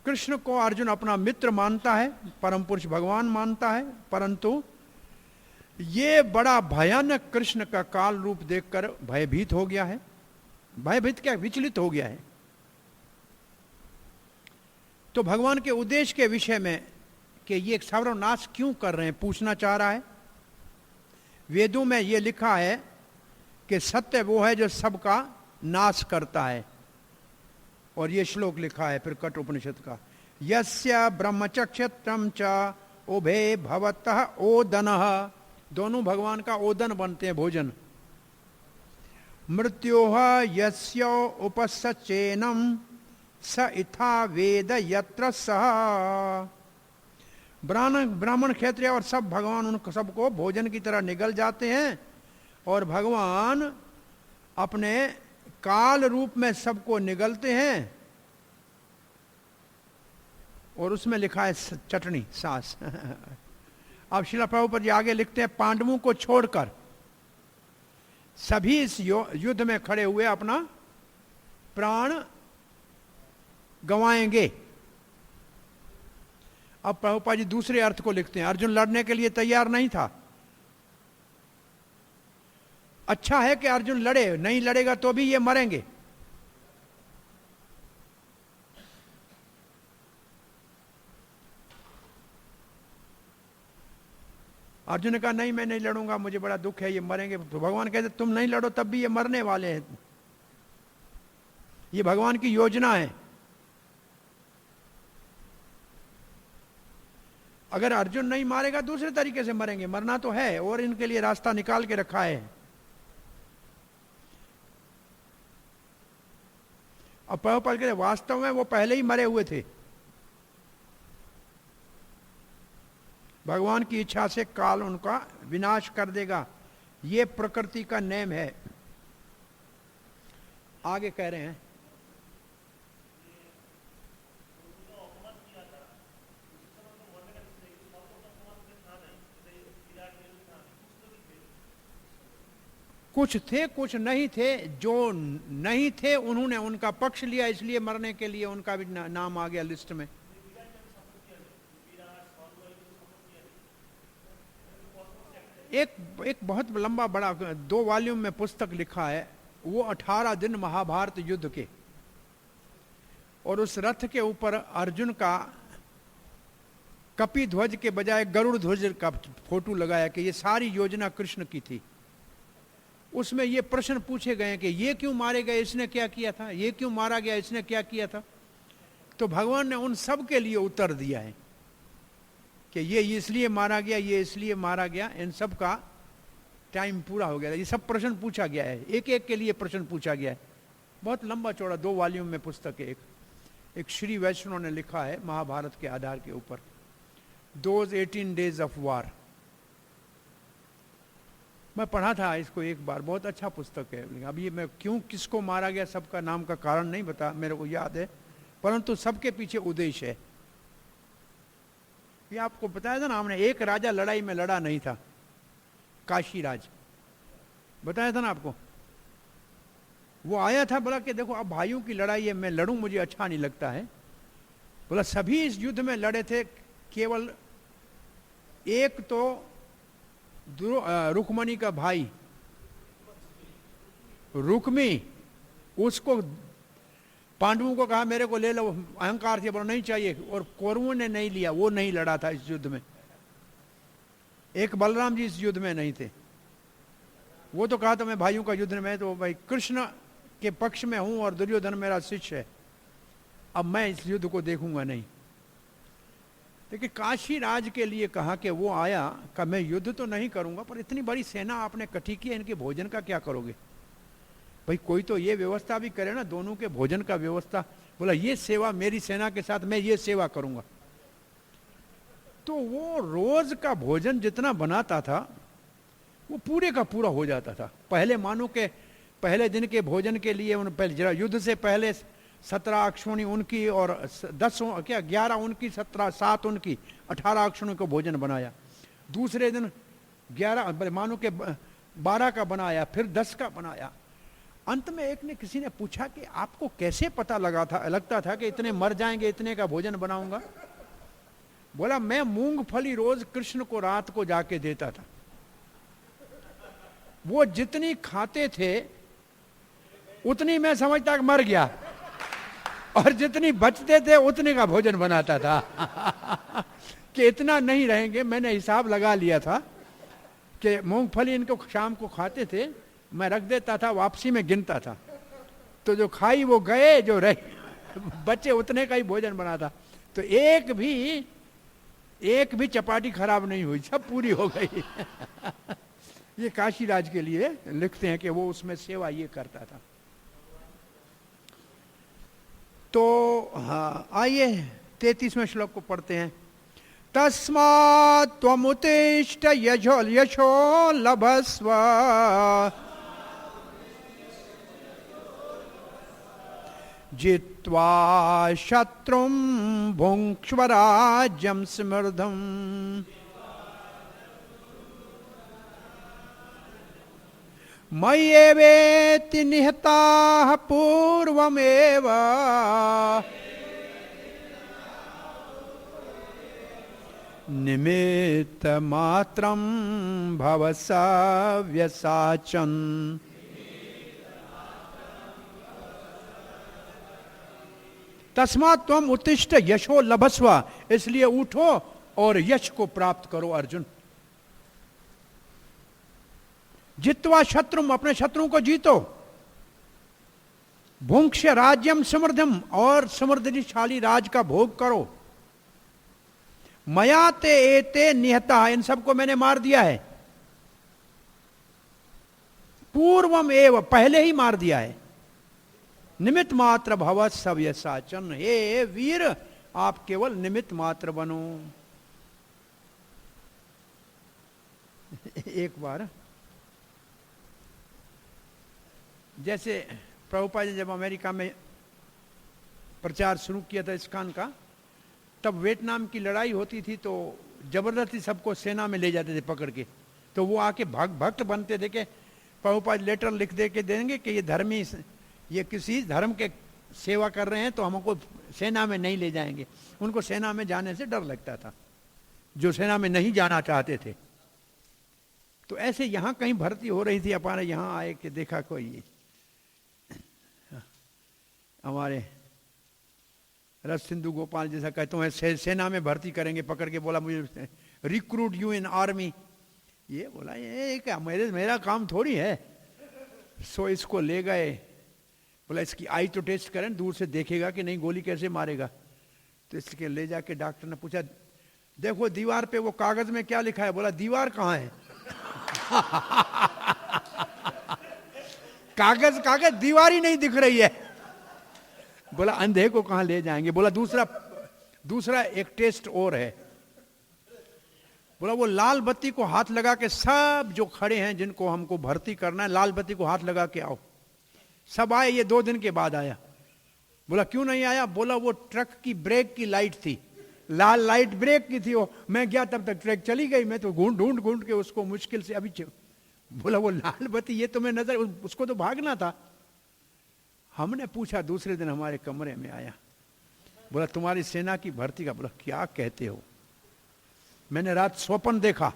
कृष्ण को अर्जुन अपना मित्र मानता है, परम पुरुष भगवान मानता है, परंतु ये बड़ा भयानक कृष्ण का काल रूप देखकर भयभीत हो गया है। भयभीत क्या, विचलित हो गया है। तो भगवान के उद्देश्य के विषय में कि ये सर्वनाश क्यों कर रहे हैं पूछना चाह रहा है। वेदों में ये लिखा है कि सत्य वो है जो सबका नाश करता है, और ये श्लोक लिखा है फिर कठ उपनिषद का, यस्य ब्रह्मचक्षत्रम च उभे भवतः ओदनः, दोनों भगवान का ओदन बनते हैं, भोजन। मृत्योह यस्य उपसचेनम स इथा वेद यत्र सह, ब्राह्मण क्षत्रिय और सब भगवान उन सबको भोजन की तरह निगल जाते हैं, और भगवान अपने काल रूप में सबको निगलते हैं। और उसमें लिखा है चटनी, सास। अब श्रील प्रभुपाद जी आगे लिखते हैं, पांडवों को छोड़कर सभी इस युद्ध में खड़े हुए अपना प्राण गंवाएंगे। अब प्रभुपाद जी दूसरे अर्थ को लिखते हैं, अर्जुन लड़ने के लिए तैयार नहीं था। अच्छा है कि अर्जुन लड़े, नहीं लड़ेगा तो भी ये मरेंगे। अर्जुन ने कहा नहीं मैं नहीं लड़ूंगा, मुझे बड़ा दुख है, ये मरेंगे। तो भगवान कहते तुम नहीं लड़ो तब भी ये मरने वाले हैं, ये भगवान की योजना है। अगर अर्जुन नहीं मारेगा दूसरे तरीके से मरेंगे, मरना तो है, और इनके लिए रास्ता निकाल के रखा है। अब प्रभुपाद कहते वास्तव में वो पहले ही मरे हुए थे। भगवान की इच्छा से काल उनका विनाश कर देगा, ये प्रकृति का नियम है। आगे कह रहे हैं, कुछ थे कुछ नहीं थे, जो नहीं थे उन्होंने उनका पक्ष लिया, इसलिए मरने के लिए उनका भी नाम आ गया लिस्ट में। एक बहुत लंबा बड़ा 2 वॉल्यूम में पुस्तक लिखा है, वो 18 दिन महाभारत युद्ध के, और उस रथ के ऊपर अर्जुन का कपि ध्वज के बजाय गरुड़ ध्वज का फोटो लगाया कि ये सारी योजना कृष्ण की थी। उसमें ये प्रश्न पूछे गए कि ये क्यों मारे गए, इसने क्या किया था, ये क्यों मारा गया, इसने क्या किया था। तो भगवान ने उन सब के लिए उत्तर दिया है कि ये इसलिए मारा गया, ये इसलिए मारा गया, इन सब का टाइम पूरा हो गया था। ये सब प्रश्न पूछा गया है, एक एक के लिए प्रश्न पूछा गया है। बहुत लंबा चौड़ा 2 वॉल्यूम में पुस्तक है। एक श्री वैष्णव ने लिखा है महाभारत के आधार के ऊपर, दोज 18 डेज ऑफ वार। मैं पढ़ा था इसको एक बार, बहुत अच्छा पुस्तक है। अभी मैं क्यों किसको मारा गया सबका नाम का कारण नहीं बता, मेरे को याद है, परंतु सबके पीछे उद्देश्य है। ये आपको बताया था ना हमने, एक राजा लड़ाई में लड़ा नहीं था, काशी राज, बताया था ना आपको। वो आया था, बोला कि देखो अब भाइयों की लड़ाई है, मैं लड़ूं, मुझे अच्छा नहीं लगता है। बोला सभी इस युद्ध में लड़े थे, केवल एक तो रुक्मणी का भाई रुक्मी, उसको पांडवों को कहा मेरे को ले लो, अहंकार से बोला नहीं चाहिए, और कौरवों ने नहीं लिया, वो नहीं लड़ा था इस युद्ध में। एक बलराम जी इस युद्ध में नहीं थे, वो तो कहा था मैं भाइयों का युद्ध में, तो भाई कृष्ण के पक्ष में हूं और दुर्योधन मेरा शिष्य है, अब मैं इस युद्ध को देखूंगा नहीं। देखिए काशी राज के लिए कहा कि वो आया, कि मैं युद्ध तो नहीं करूंगा, पर इतनी बड़ी सेना आपने इकट्ठी की है, इनके भोजन का क्या करोगे? भाई कोई तो ये व्यवस्था भी करे ना, दोनों के भोजन का व्यवस्था। बोला ये सेवा मेरी सेना के साथ मैं ये सेवा करूंगा। तो वो रोज का भोजन जितना बनाता था वो पूरे का पूरा हो जाता था। पहले मानो के पहले दिन के भोजन के लिए उन पहले जरा युद्ध से पहले 17 अक्षौणी उनकी और 11 उनकी, 7 उनकी, 18 अक्षौणी को भोजन बनाया। दूसरे दिन 11 मानो के 12 का बनाया, फिर 10 का बनाया। अंत में एक ने किसी ने पूछा कि आपको कैसे पता लगता था कि इतने मर जाएंगे, इतने का भोजन बनाऊंगा? बोला मैं मूंगफली रोज कृष्ण को रात को जाके देता था, वो जितनी खाते थे उतनी मैं समझता कि मर गया, और जितनी बचते थे उतने का भोजन बनाता था कि इतना नहीं रहेंगे। मैंने हिसाब लगा लिया था कि मूंगफली इनको शाम को खाते थे, मैं रख देता था, वापसी में गिनता था, तो जो खाई वो गए, जो रहे बचे उतने का ही भोजन बनाता। तो एक भी चपाटी खराब नहीं हुई, सब पूरी हो गई ये काशी राज के लिए लिखते हैं कि वो उसमें सेवा ये करता था। तो हाँ, आइए 33वें श्लोक को पढ़ते हैं। तस्मात् त्वमुत्तिष्ठ यशो लभस्व जित्वा शत्रुं भुङ्क्ष्व राज्यं समृद्धम् मय्येवेति निहताः पूर्वमेव निमित्तमात्रं भव सव्यसाचन्। तस्मात् त्वम उत्तिष्ठ यशो लभस्व, इसलिए उठो और यश को प्राप्त करो अर्जुन। जित्वा शत्रुम, अपने शत्रुओं को जीतो। भुंक्ष राज्यम समृद्धम, और समृद्धिशाली राज का भोग करो। मया ते एते निहता, इन सबको मैंने मार दिया है। पूर्वम एव, पहले ही मार दिया है। निमित्त मात्र भव सव्यसाचन, हे वीर आप केवल निमित्त मात्र बनो। एक बार जैसे प्रभुपाद ने जब अमेरिका में प्रचार शुरू किया था इस्कॉन का, तब वियतनाम की लड़ाई होती थी तो जबरदस्ती सबको सेना में ले जाते थे पकड़ के। तो वो आके भक्त बनते थे कि प्रभुपाद लेटर लिख दे के देंगे कि ये किसी धर्म के सेवा कर रहे हैं तो हमको सेना में नहीं ले जाएंगे। उनको सेना में जाने से डर लगता था, जो सेना में नहीं जाना चाहते थे। तो ऐसे यहाँ कहीं भर्ती हो रही थी, हमारे यहाँ आए कि देखा कोई हमारे रस सिंधु गोपाल जैसा कहते हैं सेना में भर्ती करेंगे, पकड़ के बोला मुझे रिक्रूट यू इन आर्मी। ये बोला ये क्या मेरा काम थोड़ी है। सो इसको ले गए, बोला इसकी आई तो टेस्ट करें, दूर से देखेगा कि नहीं गोली कैसे मारेगा। तो इसके ले जाके डॉक्टर ने पूछा देखो दीवार पे वो कागज में क्या लिखा है? बोला दीवार कहाँ है कागज दीवार ही नहीं दिख रही है। बोला अंधे को कहां ले जाएंगे? बोला दूसरा एक टेस्ट और है। बोला वो लाल बत्ती को हाथ लगा के सब जो खड़े हैं जिनको हमको भर्ती करना है, लाल बत्ती को हाथ लगा के आओ। सब आए, ये 2 दिन के बाद आया। बोला क्यों नहीं आया? बोला वो ट्रक की ब्रेक की लाइट थी, लाल लाइट ब्रेक की थी, वो मैं गया तब तक ट्रक चली गई। मैं तो ढूंढ के उसको मुश्किल से अभी बोला वो लाल बत्ती ये तुम्हें नजर, उसको तो भागना था। हमने पूछा, दूसरे दिन हमारे कमरे में आया, बोला तुम्हारी सेना की भर्ती का। बोला क्या कहते हो? मैंने रात स्वप्न देखा,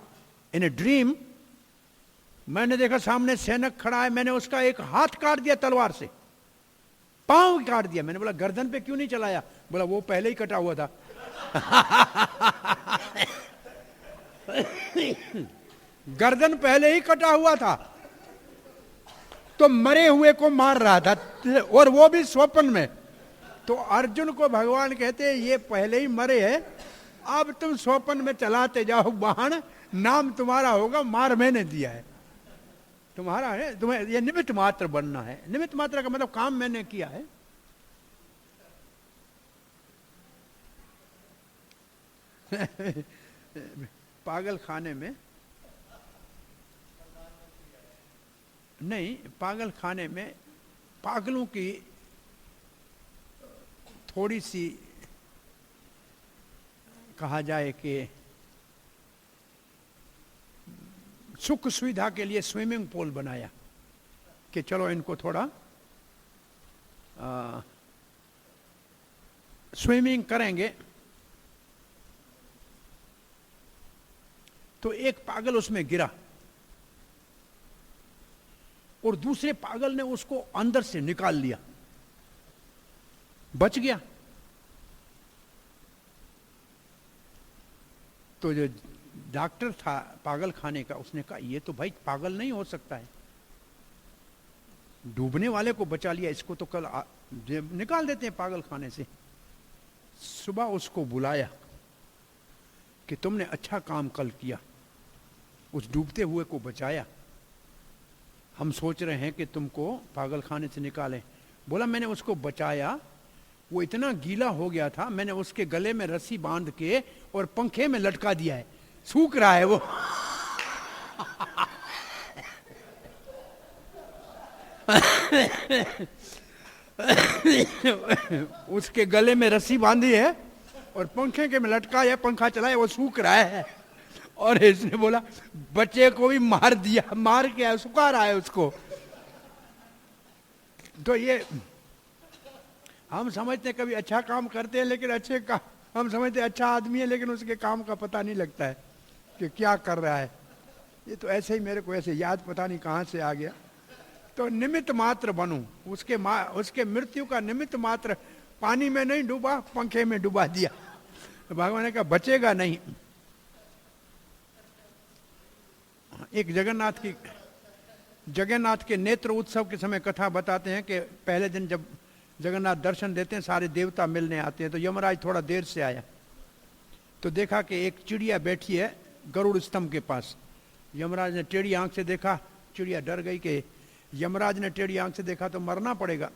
इन ए ड्रीम मैंने देखा सामने सैनिक खड़ा है, मैंने उसका एक हाथ काट दिया तलवार से, पांव काट दिया। मैंने बोला गर्दन पे क्यों नहीं चलाया? बोला वो पहले ही कटा हुआ था। गर्दन पहले ही कटा हुआ था, तो मरे हुए को मार रहा था, और वो भी स्वप्न में। तो अर्जुन को भगवान कहते ये पहले ही मरे हैं, अब तुम स्वप्न में चलाते जाओ बाण, नाम तुम्हारा होगा, मार मैंने दिया है, तुम्हारा है, तुम्हें ये निमित्त मात्र बनना है। निमित्त मात्र का मतलब काम मैंने किया है। पागल खाने में नहीं, पागल खाने में पागलों की थोड़ी सी कहा जाए कि सुख सुविधा के लिए स्विमिंग पूल बनाया कि चलो इनको थोड़ा स्विमिंग करेंगे। तो एक पागल उसमें गिरा और दूसरे पागल ने उसको अंदर से निकाल लिया, बच गया। तो जो डॉक्टर था पागल खाने का, उसने कहा ये तो भाई पागल नहीं हो सकता है, डूबने वाले को बचा लिया, इसको तो कल निकाल देते हैं पागल खाने से। सुबह उसको बुलाया कि तुमने अच्छा काम कल किया, उस डूबते हुए को बचाया, हम सोच रहे हैं कि तुमको पागल खाने से निकालें। बोला मैंने उसको बचाया, वो इतना गीला हो गया था, मैंने उसके गले में रस्सी बांध के और पंखे में लटका दिया है, सूख रहा है वो। उसके गले में रस्सी बांधी है और पंखे के में लटका है, पंखा चलाए, वो सूख रहा है। और इसने बोला बच्चे को भी मार दिया, मार के सुखा रहा है उसको। तो ये हम समझते कभी अच्छा काम करते हैं, लेकिन अच्छे का हम समझते अच्छा आदमी है, लेकिन उसके काम का पता नहीं लगता है कि क्या कर रहा है। ये तो ऐसे ही मेरे को ऐसे याद पता नहीं कहाँ से आ गया। तो निमित्त मात्र बनूं, उसके मृत्यु का निमित्त मात्र, पानी में नहीं डूबा, पंखे में डुबा दिया। तो भगवान ने कहा बचेगा नहीं। एक जगन्नाथ के नेत्र उत्सव के समय कथा बताते हैं कि पहले दिन जब जगन्नाथ दर्शन देते हैं, सारे देवता मिलने आते हैं। तो यमराज थोड़ा देर से आया, तो देखा कि एक चिड़िया बैठी है गरुड़ स्तंभ के पास। यमराज ने टेढ़ी आंख से देखा, चिड़िया डर गई कि यमराज ने टेढ़ी आंख से देखा तो मरना पड़ेगा।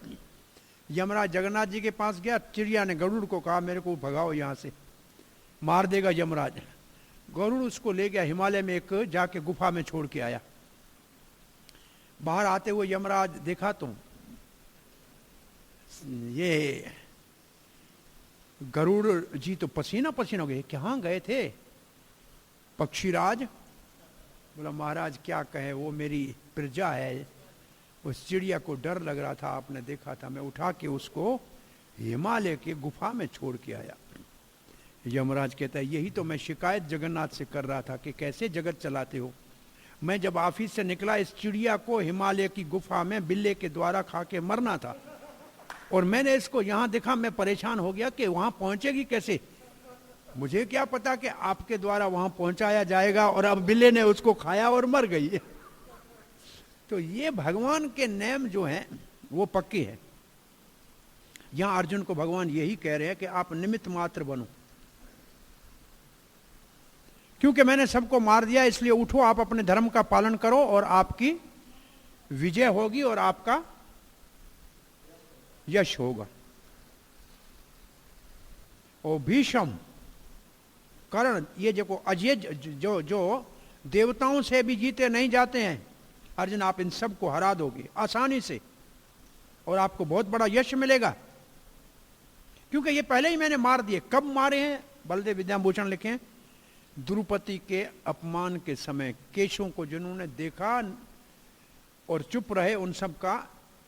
यमराज जगन्नाथ जी के पास गया, चिड़िया ने गरुड़ को कहा मेरे को भगाओ यहाँ से, मार देगा यमराज। गरुड़ उसको ले गया हिमालय में, एक जाके गुफा में छोड़ के आया। बाहर आते हुए यमराज देखा तो ये गरुड़ जी तो पसीना पसीना हो गए, कहाँ गए थे पक्षीराज? बोला महाराज क्या कहे, वो मेरी प्रजा है, उस चिड़िया को डर लग रहा था, आपने देखा था, मैं उठा के उसको हिमालय के गुफा में छोड़ के आया। यमराज कहता है यही तो मैं शिकायत जगन्नाथ से कर रहा था कि कैसे जगत चलाते हो। मैं जब ऑफिस से निकला, इस चिड़िया को हिमालय की गुफा में बिल्ले के द्वारा खा के मरना था, और मैंने इसको यहाँ देखा, मैं परेशान हो गया कि वहां पहुंचेगी कैसे। मुझे क्या पता कि आपके द्वारा वहां पहुंचाया जाएगा, और अब बिल्ले ने उसको खाया और मर गई। तो ये भगवान के नियम जो हैं वो पक्के हैं। यहां अर्जुन को भगवान यही कह रहे हैं कि आप निमित्त मात्र बनो, क्योंकि मैंने सबको मार दिया, इसलिए उठो, आप अपने धर्म का पालन करो और आपकी विजय होगी और आपका यश होगा। और भीष्म, कर्ण, ये देखो अजय जो देवताओं से भी जीते नहीं जाते हैं, अर्जुन आप इन सबको हरा दोगे आसानी से और आपको बहुत बड़ा यश मिलेगा, क्योंकि ये पहले ही मैंने मार दिए। कब मारे हैं? बलदेव विद्याभूषण लिखे, द्रुपति के अपमान के समय केशों को जिन्होंने देखा और चुप रहे, उन सब का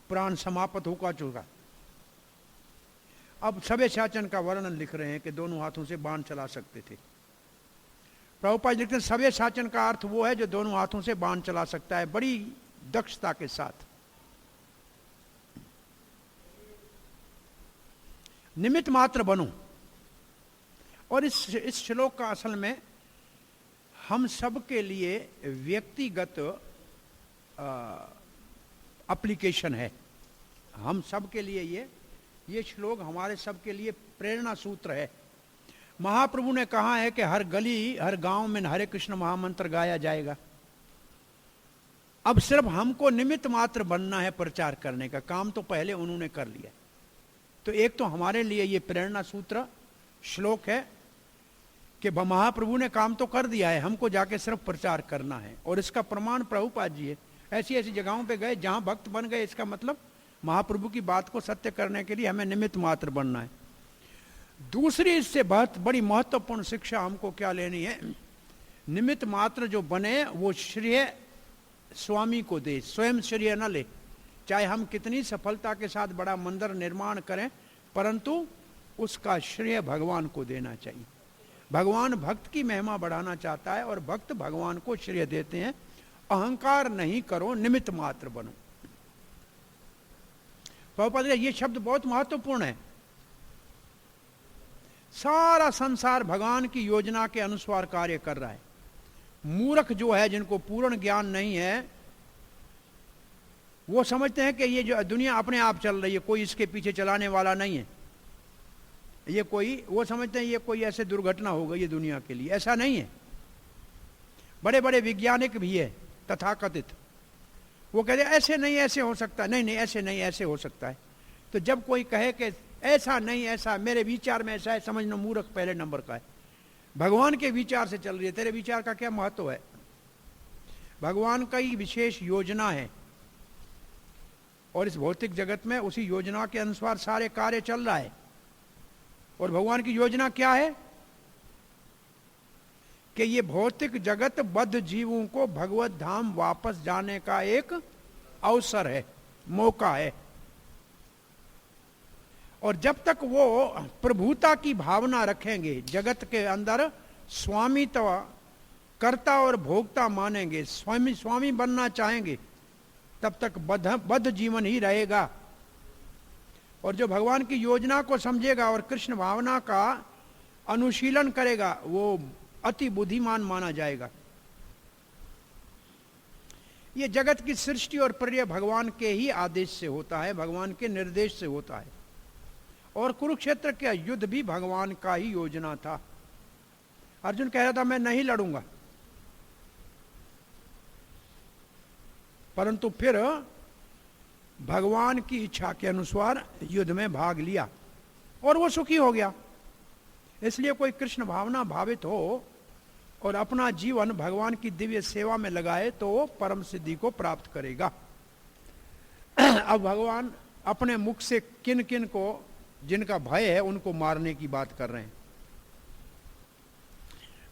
प्राण समाप्त होगा चुका। अब सभ्य शासन का वर्णन लिख रहे हैं कि दोनों हाथों से बाण चला सकते थे। प्रभुपाद लिखते हैं सव्य साचन का अर्थ वो है जो दोनों हाथों से बाण चला सकता है बड़ी दक्षता के साथ। निमित्त मात्र बनो। और इस श्लोक का असल में हम सब के लिए व्यक्तिगत एप्लीकेशन है। हम सब के लिए ये श्लोक हमारे सब के लिए प्रेरणा सूत्र है। महाप्रभु ने कहा है कि हर गली हर गांव में हरे कृष्ण महामंत्र गाया जाएगा। अब सिर्फ हमको निमित्त मात्र बनना है प्रचार करने का काम, तो पहले उन्होंने कर लिया। तो एक तो हमारे लिए ये प्रेरणा सूत्र श्लोक है कि महाप्रभु ने काम तो कर दिया है, हमको जाके सिर्फ प्रचार करना है। और इसका प्रमाण प्रभुपाद जी है। ऐसी ऐसी जगहों पे गए जहां भक्त बन गए, इसका मतलब महाप्रभु की बात को सत्य करने के लिए हमें निमित्त मात्र बनना है। दूसरी इससे बहुत बड़ी महत्वपूर्ण शिक्षा हमको क्या लेनी है, निमित्त मात्र जो बने वो श्रेय स्वामी को दे, स्वयं श्रेय न ले। चाहे हम कितनी सफलता के साथ बड़ा मंदिर निर्माण करें, परंतु उसका श्रेय भगवान को देना चाहिए। भगवान भक्त की महिमा बढ़ाना चाहता है और भक्त भगवान को श्रेय देते हैं। अहंकार नहीं करो, निमित्त मात्र बनो। प्रभुपाद ये शब्द बहुत महत्वपूर्ण है। सारा संसार भगवान की योजना के अनुसार कार्य कर रहा है। मूर्ख जो है, जिनको पूर्ण ज्ञान नहीं है, वो समझते हैं कि ये जो दुनिया अपने आप चल रही है, कोई इसके पीछे चलाने वाला नहीं है। ये कोई, वो समझते हैं ये कोई ऐसे दुर्घटना हो गई है दुनिया के लिए। ऐसा नहीं है। बड़े बड़े वैज्ञानिक भी है तथाकथित, वो कहते हैं ऐसे नहीं ऐसे हो सकता है, नहीं नहीं ऐसे नहीं ऐसे हो सकता है। तो जब कोई कहे कि ऐसा नहीं ऐसा, मेरे विचार में ऐसा है, समझना मूर्ख पहले नंबर का है। भगवान के विचार से चल रही है, तेरे विचार का क्या महत्व है। भगवान का ही विशेष योजना है और इस भौतिक जगत में उसी योजना के अनुसार सारे कार्य चल रहा है। और भगवान की योजना क्या है कि ये भौतिक जगत बद्ध जीवों को भगवत धाम वापस जाने का एक अवसर है, मौका है। और जब तक वो प्रभुता की भावना रखेंगे, जगत के अंदर स्वामित्व कर्ता और भोक्ता मानेंगे, स्वामी बनना चाहेंगे, तब तक बद्ध जीवन ही रहेगा। और जो भगवान की योजना को समझेगा और कृष्ण भावना का अनुशीलन करेगा, वो अति बुद्धिमान माना जाएगा। ये जगत की सृष्टि और प्रलय भगवान के ही आदेश से होता है, भगवान के निर्देश से होता है। और कुरुक्षेत्र का युद्ध भी भगवान का ही योजना था। अर्जुन कह रहा था मैं नहीं लड़ूंगा, परंतु फिर भगवान की इच्छा के अनुसार युद्ध में भाग लिया और वो सुखी हो गया। इसलिए कोई कृष्ण भावना भावित हो और अपना जीवन भगवान की दिव्य सेवा में लगाए तो वो परम सिद्धि को प्राप्त करेगा। अब भगवान अपने मुख से किन किन को, जिनका भय है, उनको मारने की बात कर रहे हैं।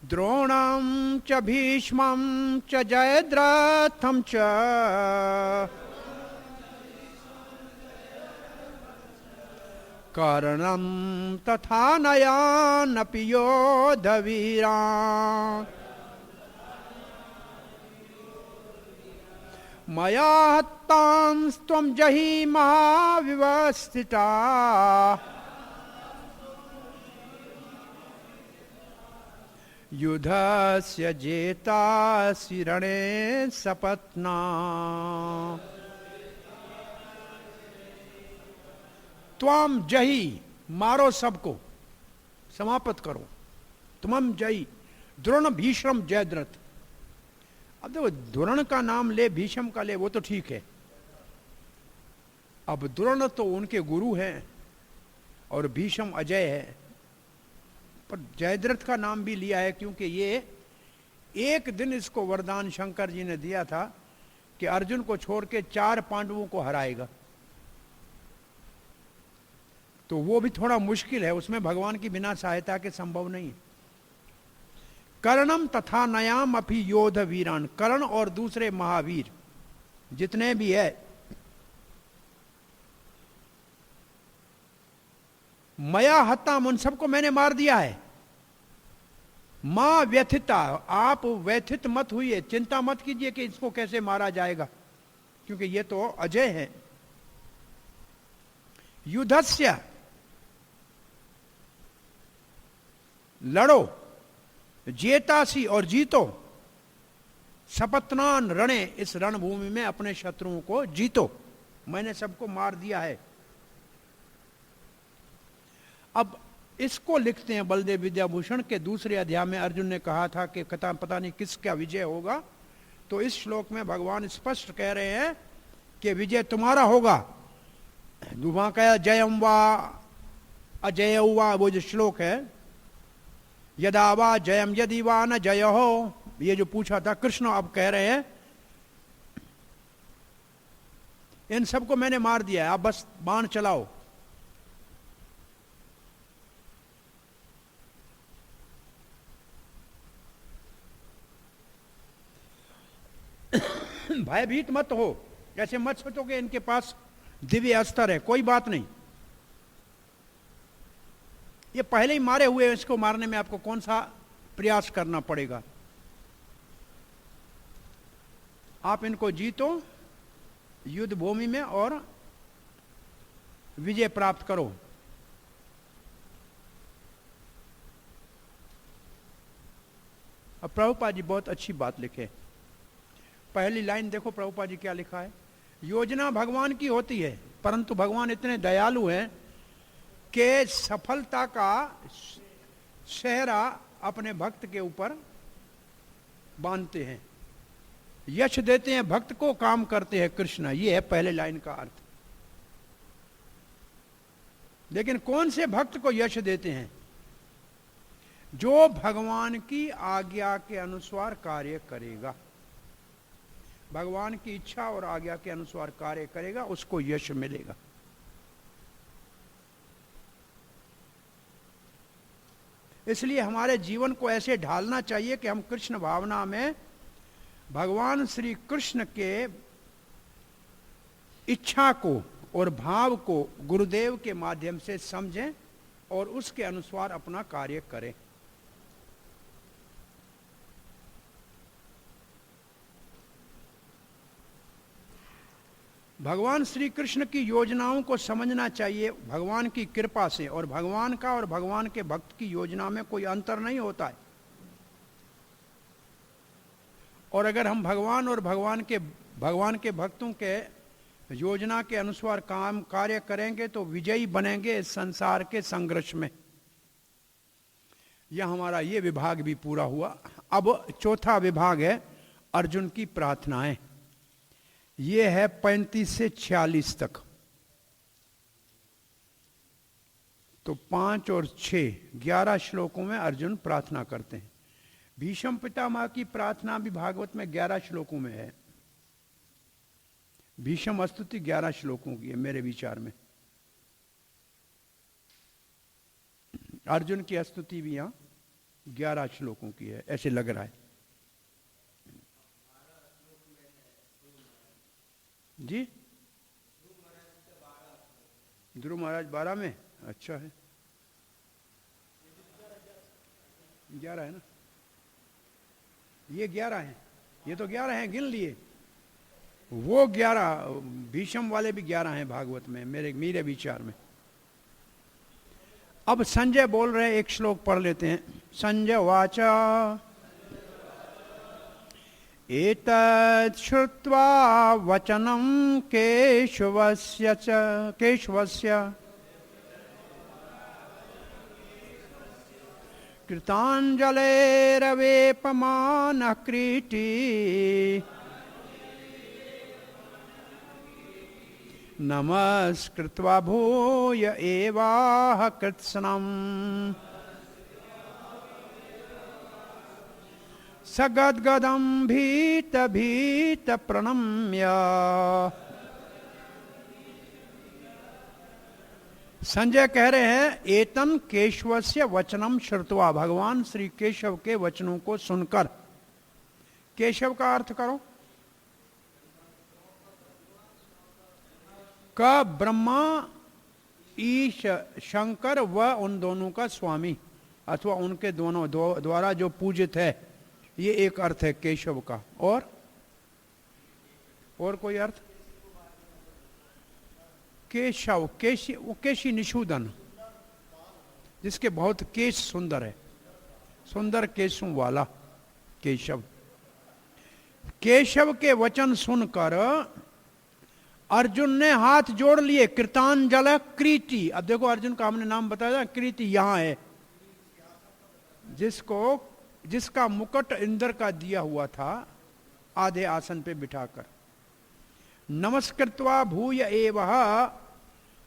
द्रोणं च भीष्मं च जयद्रथं च कर्णं तथा नयानपि योधवीरान् मया हतांस्त्वं जहि महाविवस्थिता युद्धस्य जेतासि रणे सपत्ना। त्वम जही, मारो सबको, समाप्त करो। तुमम जही, द्रोण भीष्म जयद्रथ। अब देखो, द्रोण का नाम ले, भीष्म का ले, वो तो ठीक है। अब द्रोण तो उनके गुरु हैं और भीष्म अजय है, पर जयद्रथ का नाम भी लिया है क्योंकि ये एक दिन इसको वरदान शंकर जी ने दिया था कि अर्जुन को छोड़ के 4 पांडवों को हराएगा। तो वो भी थोड़ा मुश्किल है, उसमें भगवान की बिना सहायता के संभव नहीं है। कर्णम तथा नयाम अपि योध वीरान, कर्ण और दूसरे महावीर जितने भी है, मया हत्ताम, उन सबको मैंने मार दिया है। मां व्यथिता, आप व्यथित मत हुई, चिंता मत कीजिए कि इसको कैसे मारा जाएगा, क्योंकि ये तो अजय है। युद्धस्य, लड़ो, जेतासी और जीतो, सपत्नान रणे, इस रणभूमि में अपने शत्रुओं को जीतो, मैंने सबको मार दिया है। अब इसको लिखते हैं बलदेव विद्याभूषण के दूसरे अध्याय में। अर्जुन ने कहा था कि कथा पता नहीं किसका विजय होगा, तो इस श्लोक में भगवान स्पष्ट कह रहे हैं कि विजय तुम्हारा होगा। वहां कहा जयम वा अजय वा, वो जो श्लोक है, यदा वा जयम यदि वा न जय हो, ये जो पूछा था कृष्ण, अब कह रहे हैं इन सबको मैंने मार दिया है, आप बस बाण चलाओ। भयभीत मत हो, ऐसे मत सोचो कि इनके पास दिव्य अस्त्र है, कोई बात नहीं, ये पहले ही मारे हुए हैं, इसको मारने में आपको कौन सा प्रयास करना पड़ेगा। आप इनको जीतो युद्ध भूमि में और विजय प्राप्त करो। अब प्रभुपाद जी बहुत अच्छी बात लिखे। पहली लाइन देखो प्रभुपाद जी क्या लिखा है, योजना भगवान की होती है, परंतु भगवान इतने दयालु हैं कि सफलता का सेहरा अपने भक्त के ऊपर बांधते हैं, यश देते हैं भक्त को, काम करते हैं कृष्ण। ये है पहले लाइन का अर्थ। लेकिन कौन से भक्त को यश देते हैं? जो भगवान की आज्ञा के अनुसार कार्य करेगा, भगवान की इच्छा और आज्ञा के अनुसार कार्य करेगा, उसको यश मिलेगा। इसलिए हमारे जीवन को ऐसे ढालना चाहिए कि हम कृष्ण भावना में भगवान श्री कृष्ण के इच्छा को और भाव को गुरुदेव के माध्यम से समझें और उसके अनुसार अपना कार्य करें। भगवान श्री कृष्ण की योजनाओं को समझना चाहिए भगवान की कृपा से, और भगवान का और भगवान के भक्त की योजना में कोई अंतर नहीं होता है। और अगर हम भगवान और भगवान के भक्तों के योजना के अनुसार काम कार्य करेंगे तो विजयी बनेंगे इस संसार के संघर्ष में। यह हमारा ये विभाग भी पूरा हुआ। अब चौथा विभाग है अर्जुन की प्रार्थनाएं। ये है 35 से 46 तक। तो 5 और 6 11 श्लोकों में अर्जुन प्रार्थना करते हैं। भीष्म पितामह की प्रार्थना भी भागवत में 11 श्लोकों में है। भीष्म स्तुति 11 श्लोकों की है मेरे विचार में। अर्जुन की स्तुति भी यहां 11 श्लोकों की है, ऐसे लग रहा है जी। ध्रुव महाराज 12 में, अच्छा है, 11 है ना, ये 11 है, ये तो 11 हैं गिन लिए। वो 11 भीष्म वाले भी 11 हैं भागवत में मेरे विचार में। अब संजय बोल रहे, एक श्लोक पढ़ लेते हैं। संजय वाचा एतत् श्रुत्वा वचनं केशवस्य कृताञ्जलेरवेपमानः क्रीटी नमस्कृत्वा भूय एवाह कृत्स्नम् सगद्गदं भीत भीत प्रणम्य। संजय कह रहे हैं एतन केशवस्य वचनम श्रुत्वा, भगवान श्री केशव के वचनों को सुनकर। केशव का अर्थ करो, क ब्रह्मा ईश शंकर व उन दोनों का स्वामी। अथवा उनके दोनों द्वारा जो पूजित है, ये एक अर्थ है केशव का। और कोई अर्थ? केशव, केशी, वो केशी निषूदन, जिसके बहुत केश सुंदर है, सुंदर केशों वाला केशव। केशव के वचन सुनकर अर्जुन ने हाथ जोड़ लिए। कृतांजल कृति। अब देखो अर्जुन का हमने नाम बताया, कृति यहां है, जिसका मुकुट इंद्र का दिया हुआ था आधे आसन पे बिठाकर। नमस्कृत्वा भूय एवह,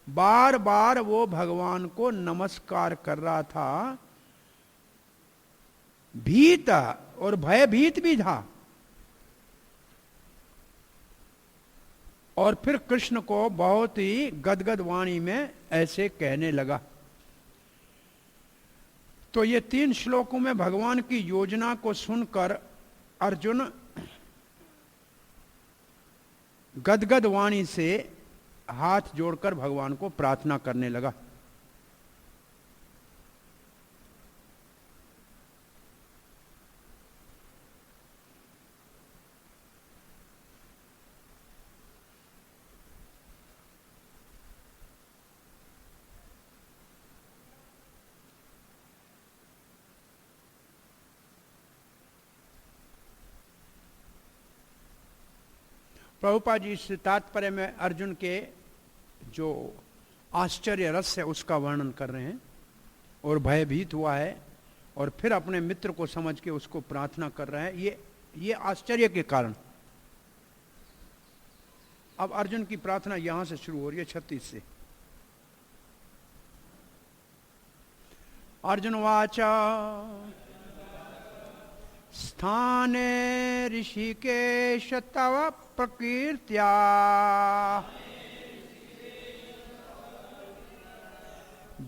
बार बार वो भगवान को नमस्कार कर रहा था। भीत, और भयभीत भी था। और फिर कृष्ण को बहुत ही गदगद वाणी में ऐसे कहने लगा। तो ये 3 श्लोकों में भगवान की योजना को सुनकर अर्जुन गदगद वाणी से हाथ जोड़कर भगवान को प्रार्थना करने लगा। प्रभुपाद जी इस तात्पर्य में अर्जुन के जो आश्चर्य रस है उसका वर्णन कर रहे हैं, और भयभीत हुआ है, और फिर अपने मित्र को समझ के उसको प्रार्थना कर रहे हैं, ये आश्चर्य के कारण। अब अर्जुन की प्रार्थना यहां से शुरू हो रही है 36 से। अर्जुन वाचा स्थाने ऋषिकेश तव प्रकीर्त्या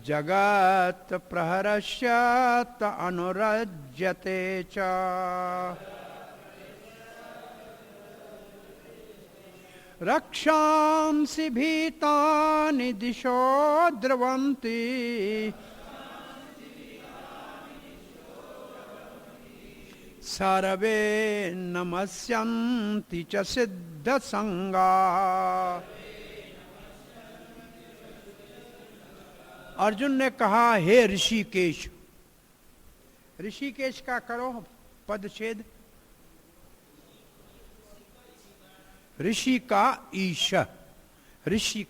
जगत प्रहर्ष्यत अनुरज्यते च। रक्षांसि भीतानि दिशो द्रवन्ति सर्वे नमस्यन्ति च सिद्ध संगा। अर्जुन ने कहा, हे ऋषिकेश। ऋषिकेश का करो पदछेद। ऋषि का ईश, ऋषि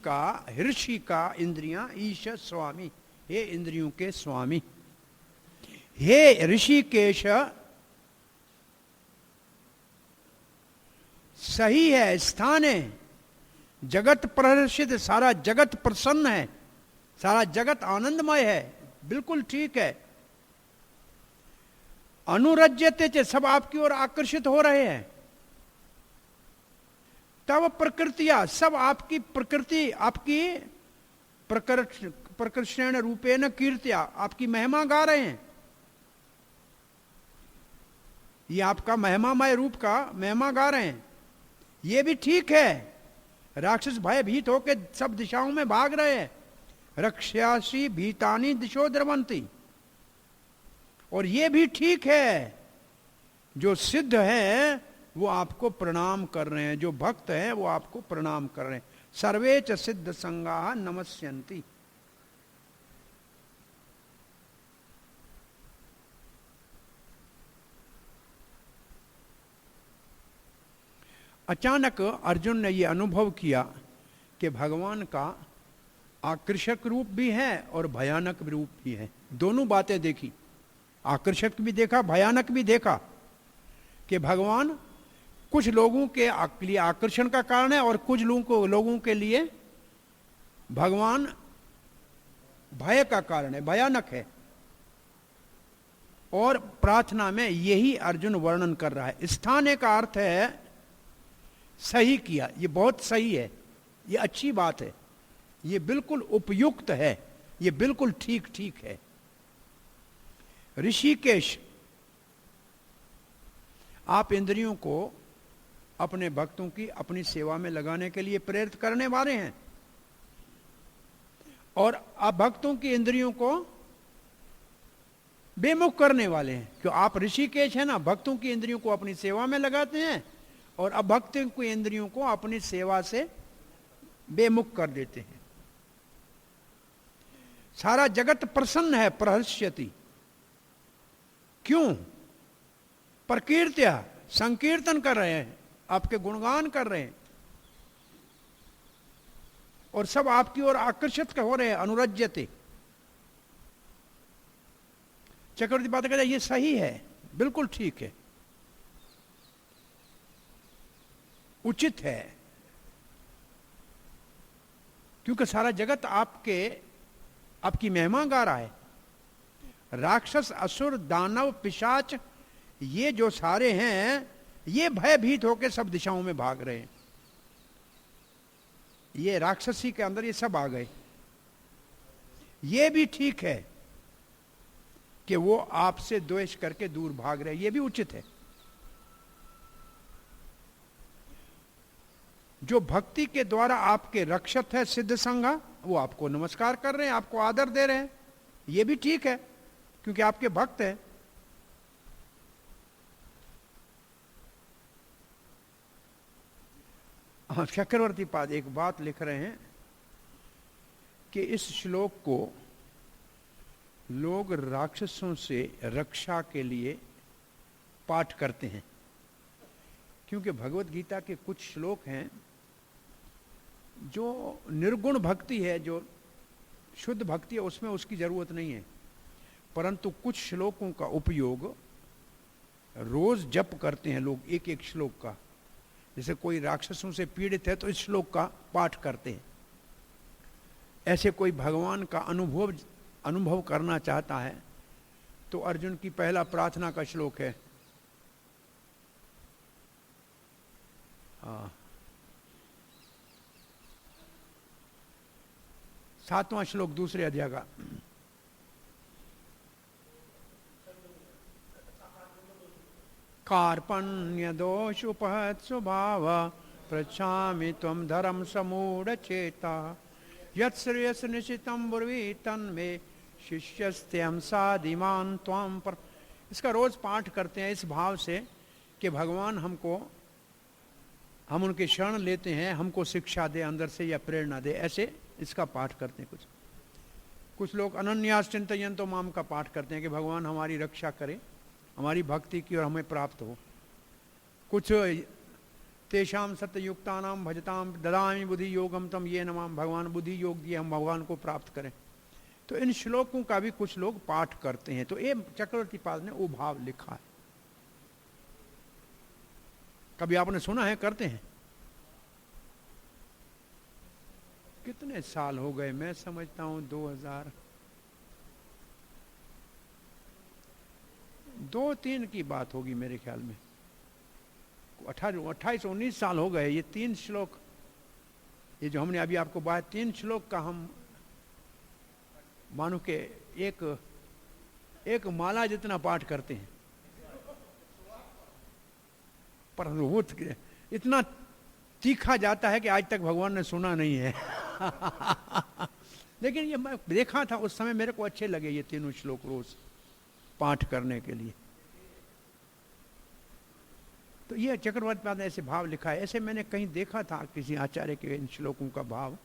का इंद्रियां, ईश स्वामी, हे इंद्रियों के स्वामी। हे ऋषिकेश, सही है, स्थान है, जगत प्रहर्षित, सारा जगत प्रसन्न है, सारा जगत आनंदमय है, बिल्कुल ठीक है। अनुरज्यते च, सब आपकी ओर आकर्षित हो रहे हैं। तब प्रकृतिया, सब आपकी प्रकृति, आपकी प्रकर्षण रूपेण कीर्तिया, आपकी महिमा गा रहे हैं। ये आपका महिमामय रूप का महिमा गा रहे हैं, ये भी ठीक है। राक्षस भयभीत होकर सब दिशाओं में भाग रहे हैं। रक्ष्यासी भीतानि दिशो द्रवंती, और ये भी ठीक है। जो सिद्ध है वो आपको प्रणाम कर रहे हैं, जो भक्त हैं वो आपको प्रणाम कर रहे हैं। सर्वे च सिद्ध संगाः नमस्यन्ति। अचानक अर्जुन ने यह अनुभव किया कि भगवान का आकर्षक रूप भी है और भयानक रूप भी है। दोनों बातें देखी, आकर्षक भी देखा, भयानक भी देखा, कि भगवान कुछ लोगों के लिए आकर्षण का कारण है और कुछ लोगों के लिए भगवान भय का कारण है, भयानक है। और प्रार्थना में यही अर्जुन वर्णन कर रहा है। स्थाने का अर्थ है सही किया, ये बहुत सही है, ये अच्छी बात है, ये बिल्कुल उपयुक्त है, ये बिल्कुल ठीक ठीक है। ऋषिकेश, आप इंद्रियों को अपने भक्तों की अपनी सेवा में लगाने के लिए प्रेरित करने वाले हैं, और आप भक्तों की इंद्रियों को बेमुख करने वाले हैं। क्यों? आप ऋषिकेश है ना, भक्तों की इंद्रियों को अपनी सेवा में लगाते हैं और अभक्तों की इंद्रियों को अपनी सेवा से बेमुख कर देते हैं। सारा जगत प्रसन्न है, प्रहर्ष्यति। क्यों? प्रकीर्त्या, संकीर्तन कर रहे हैं, आपके गुणगान कर रहे हैं और सब आपकी ओर आकर्षित हो रहे हैं। अनुरज्यते। चक्रवर्ती बात कहता है ये सही है, बिल्कुल ठीक है, उचित है, क्योंकि सारा जगत आपकी महिमा गा रहा है। राक्षस, असुर, दानव, पिशाच, ये जो सारे हैं, ये भयभीत होकर सब दिशाओं में भाग रहे हैं। ये राक्षसी के अंदर ये सब आ गए। ये भी ठीक है कि वो आपसे द्वेष करके दूर भाग रहे हैं, ये भी उचित है। जो भक्ति के द्वारा आपके रक्षक है सिद्ध संगा, वो आपको नमस्कार कर रहे हैं, आपको आदर दे रहे हैं, ये भी ठीक है क्योंकि आपके भक्त हैं। हाँ, चक्रवर्ती पाद एक बात लिख रहे हैं कि इस श्लोक को लोग राक्षसों से रक्षा के लिए पाठ करते हैं, क्योंकि भगवत गीता के कुछ श्लोक हैं जो निर्गुण भक्ति है, जो शुद्ध भक्ति है, उसमें उसकी जरूरत नहीं है, परंतु कुछ श्लोकों का उपयोग रोज जप करते हैं लोग, एक एक श्लोक का। जैसे कोई राक्षसों से पीड़ित है तो इस श्लोक का पाठ करते हैं। ऐसे कोई भगवान का अनुभव करना चाहता है तो अर्जुन की पहला प्रार्थना का श्लोक है, हाँ, 7वां श्लोक दूसरे अध्याय का। कार्पण्य दोष उपहत स्वभाव पृच्छामि त्वं धर्म समूढ़ चेता यत्श्रेयस निश्चितम ब्रवी तन्मे शिष्यस्त्यम साधिमान त्वाम पर। इसका रोज पाठ करते हैं इस भाव से कि भगवान हम उनके शरण लेते हैं, हमको शिक्षा दे अंदर से या प्रेरणा दे, ऐसे इसका पाठ करते हैं। कुछ लोग अनन्यास चिंतयन्तो माम का पाठ करते हैं कि भगवान हमारी रक्षा करे, हमारी भक्ति की और हमें प्राप्त हो। कुछ तेषाम सत्ययुक्तानाम भजताम ददामि बुद्धि योगम तम ये नमाम, भगवान बुद्धि योग दिए, हम भगवान को प्राप्त करें। तो इन श्लोकों का भी कुछ लोग पाठ करते हैं। तो ये चक्रवर्ती पाद ने वो भाव लिखा है। कभी आपने सुना है करते हैं? कितने साल हो गए, मैं समझता हूं 2002-3 की बात होगी मेरे ख्याल में। 28-19 साल हो गए। ये 3 श्लोक, ये जो हमने अभी आपको बात, 3 श्लोक का हम मानो के एक माला जितना पाठ करते हैं, पर वो इतना तीखा जाता है कि आज तक भगवान ने सुना नहीं है। लेकिन ये मैं देखा था उस समय, मेरे को अच्छे लगे ये तीनों श्लोक रोज पाठ करने के लिए। तो ये चक्रवर्ती पाद ने ऐसे भाव लिखा है। ऐसे मैंने कहीं देखा था किसी आचार्य के इन श्लोकों का भाव।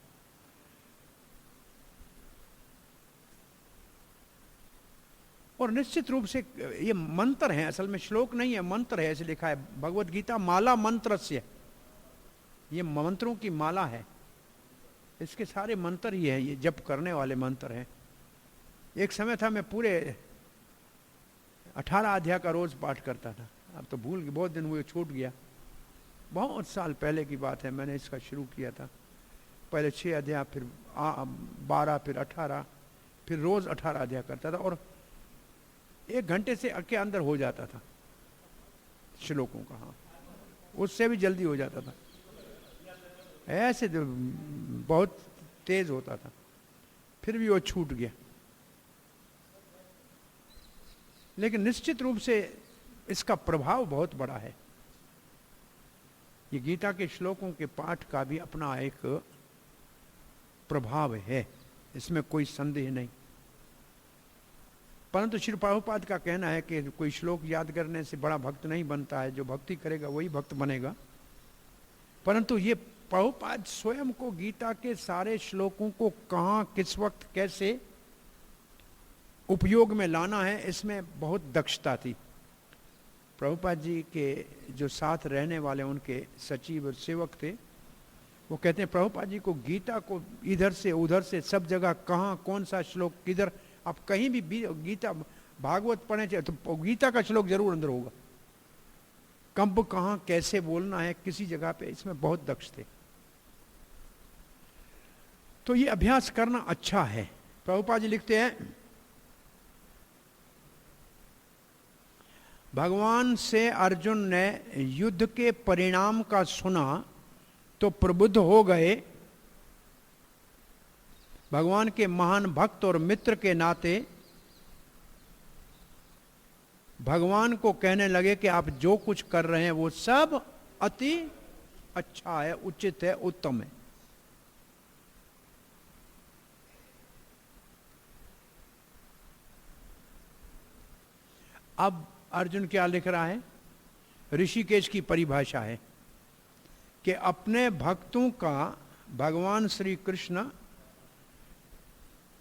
और निश्चित रूप से ये मंत्र है, असल में श्लोक नहीं है, मंत्र है, ऐसे लिखा है भगवत गीता माला मंत्रस्य। ये मंत्रों की माला है, इसके सारे मंत्र ही है, ये जप करने वाले मंत्र हैं। एक समय था मैं पूरे 18 अध्याय का रोज पाठ करता था। अब तो भूल, बहुत दिन हुए, छूट गया। बहुत साल पहले की बात है, मैंने इसका शुरू किया था। पहले 6 अध्याय, फिर 12, फिर 18, फिर रोज 18 अध्याय करता था और 1 घंटे से के अंदर हो जाता था श्लोकों का। हाँ, उससे भी जल्दी हो जाता था, ऐसे बहुत तेज होता था। फिर भी वो छूट गया। लेकिन निश्चित रूप से इसका प्रभाव बहुत बड़ा है। ये गीता के श्लोकों के पाठ का भी अपना एक प्रभाव है, इसमें कोई संदेह नहीं। परंतु श्री प्रभुपाद का कहना है कि कोई श्लोक याद करने से बड़ा भक्त नहीं बनता है, जो भक्ति करेगा वही भक्त बनेगा। परंतु ये प्रभुपाद स्वयं को गीता के सारे श्लोकों को कहाँ किस वक्त कैसे उपयोग में लाना है, इसमें बहुत दक्षता थी। प्रभुपाद जी के जो साथ रहने वाले उनके सचिव और सेवक थे, वो कहते हैं प्रभुपाद जी को गीता को इधर से उधर से सब जगह कहाँ कौन सा श्लोक किधर, आप कहीं भी गीता भागवत पढ़े तो गीता का श्लोक जरूर अंदर होगा। कब कहाँ कैसे बोलना है किसी जगह पे, इसमें बहुत दक्ष थे। तो ये अभ्यास करना अच्छा है। प्रभुपाद जी लिखते हैं, भगवान से अर्जुन ने युद्ध के परिणाम का सुना तो प्रबुद्ध हो गए। भगवान के महान भक्त और मित्र के नाते भगवान को कहने लगे कि आप जो कुछ कर रहे हैं वो सब अति अच्छा है, उचित है, उत्तम है। अब अर्जुन क्या लिख रहा है? ऋषिकेश की परिभाषा है कि अपने भक्तों का भगवान श्री कृष्ण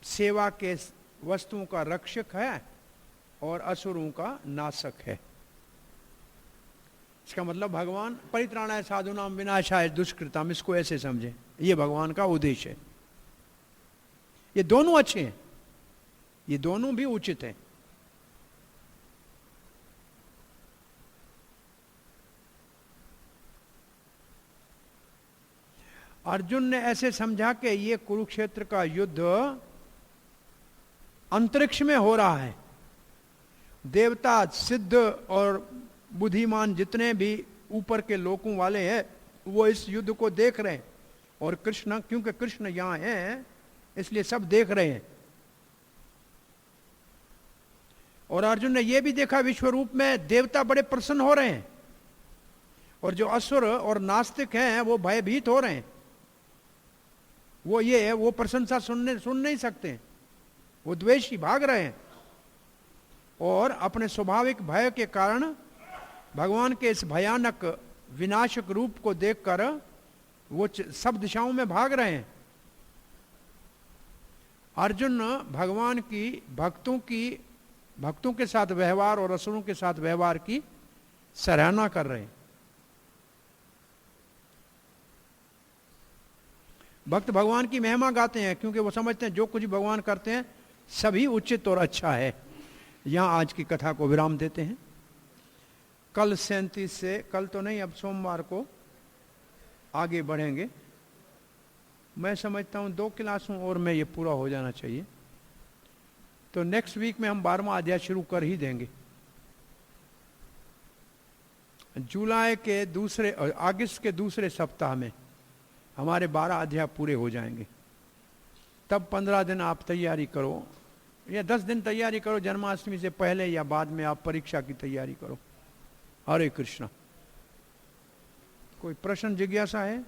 सेवा के वस्तुओं का रक्षक है और असुरों का नाशक है। इसका मतलब भगवान परित्राणाय साधूनाम विनाशाय दुष्कृताम, इसको ऐसे समझें, ये भगवान का उद्देश्य है। ये दोनों अच्छे हैं, ये दोनों भी उचित हैं। अर्जुन ने ऐसे समझा कि ये कुरुक्षेत्र का युद्ध अंतरिक्ष में हो रहा है। देवता, सिद्ध और बुद्धिमान जितने भी ऊपर के लोकों वाले हैं वो इस युद्ध को देख रहे हैं, और कृष्ण, क्योंकि कृष्ण यहां हैं इसलिए सब देख रहे हैं। और अर्जुन ने यह भी देखा विश्व रूप में देवता बड़े प्रसन्न हो रहे हैं, और जो असुर और नास्तिक हैं वो भयभीत हो रहे हैं। वो प्रशंसा सुन नहीं सकते, वो द्वेषी भाग रहे हैं, और अपने स्वाभाविक भय के कारण भगवान के इस भयानक विनाशक रूप को देखकर वो सब दिशाओं में भाग रहे हैं। अर्जुन भगवान की भक्तों के साथ व्यवहार और असुरों के साथ व्यवहार की सराहना कर रहे हैं। भक्त भगवान की महिमा गाते हैं क्योंकि वो समझते हैं जो कुछ भगवान करते हैं सभी उचित और अच्छा है। यहां आज की कथा को विराम देते हैं। कल 37 से, कल तो नहीं, अब सोमवार को आगे बढ़ेंगे। मैं समझता हूं 2 क्लासों और में ये पूरा हो जाना चाहिए। तो नेक्स्ट वीक में हम 12वां अध्याय शुरू कर ही देंगे। जुलाई के अगस्त के दूसरे सप्ताह में हमारे 12 अध्याय पूरे हो जाएंगे। तब 15 दिन आप तैयारी करो, या 10 दिन तैयारी करो, जन्माष्टमी से पहले या बाद में आप परीक्षा की तैयारी करो। हरे कृष्णा। कोई प्रश्न जिज्ञासा है?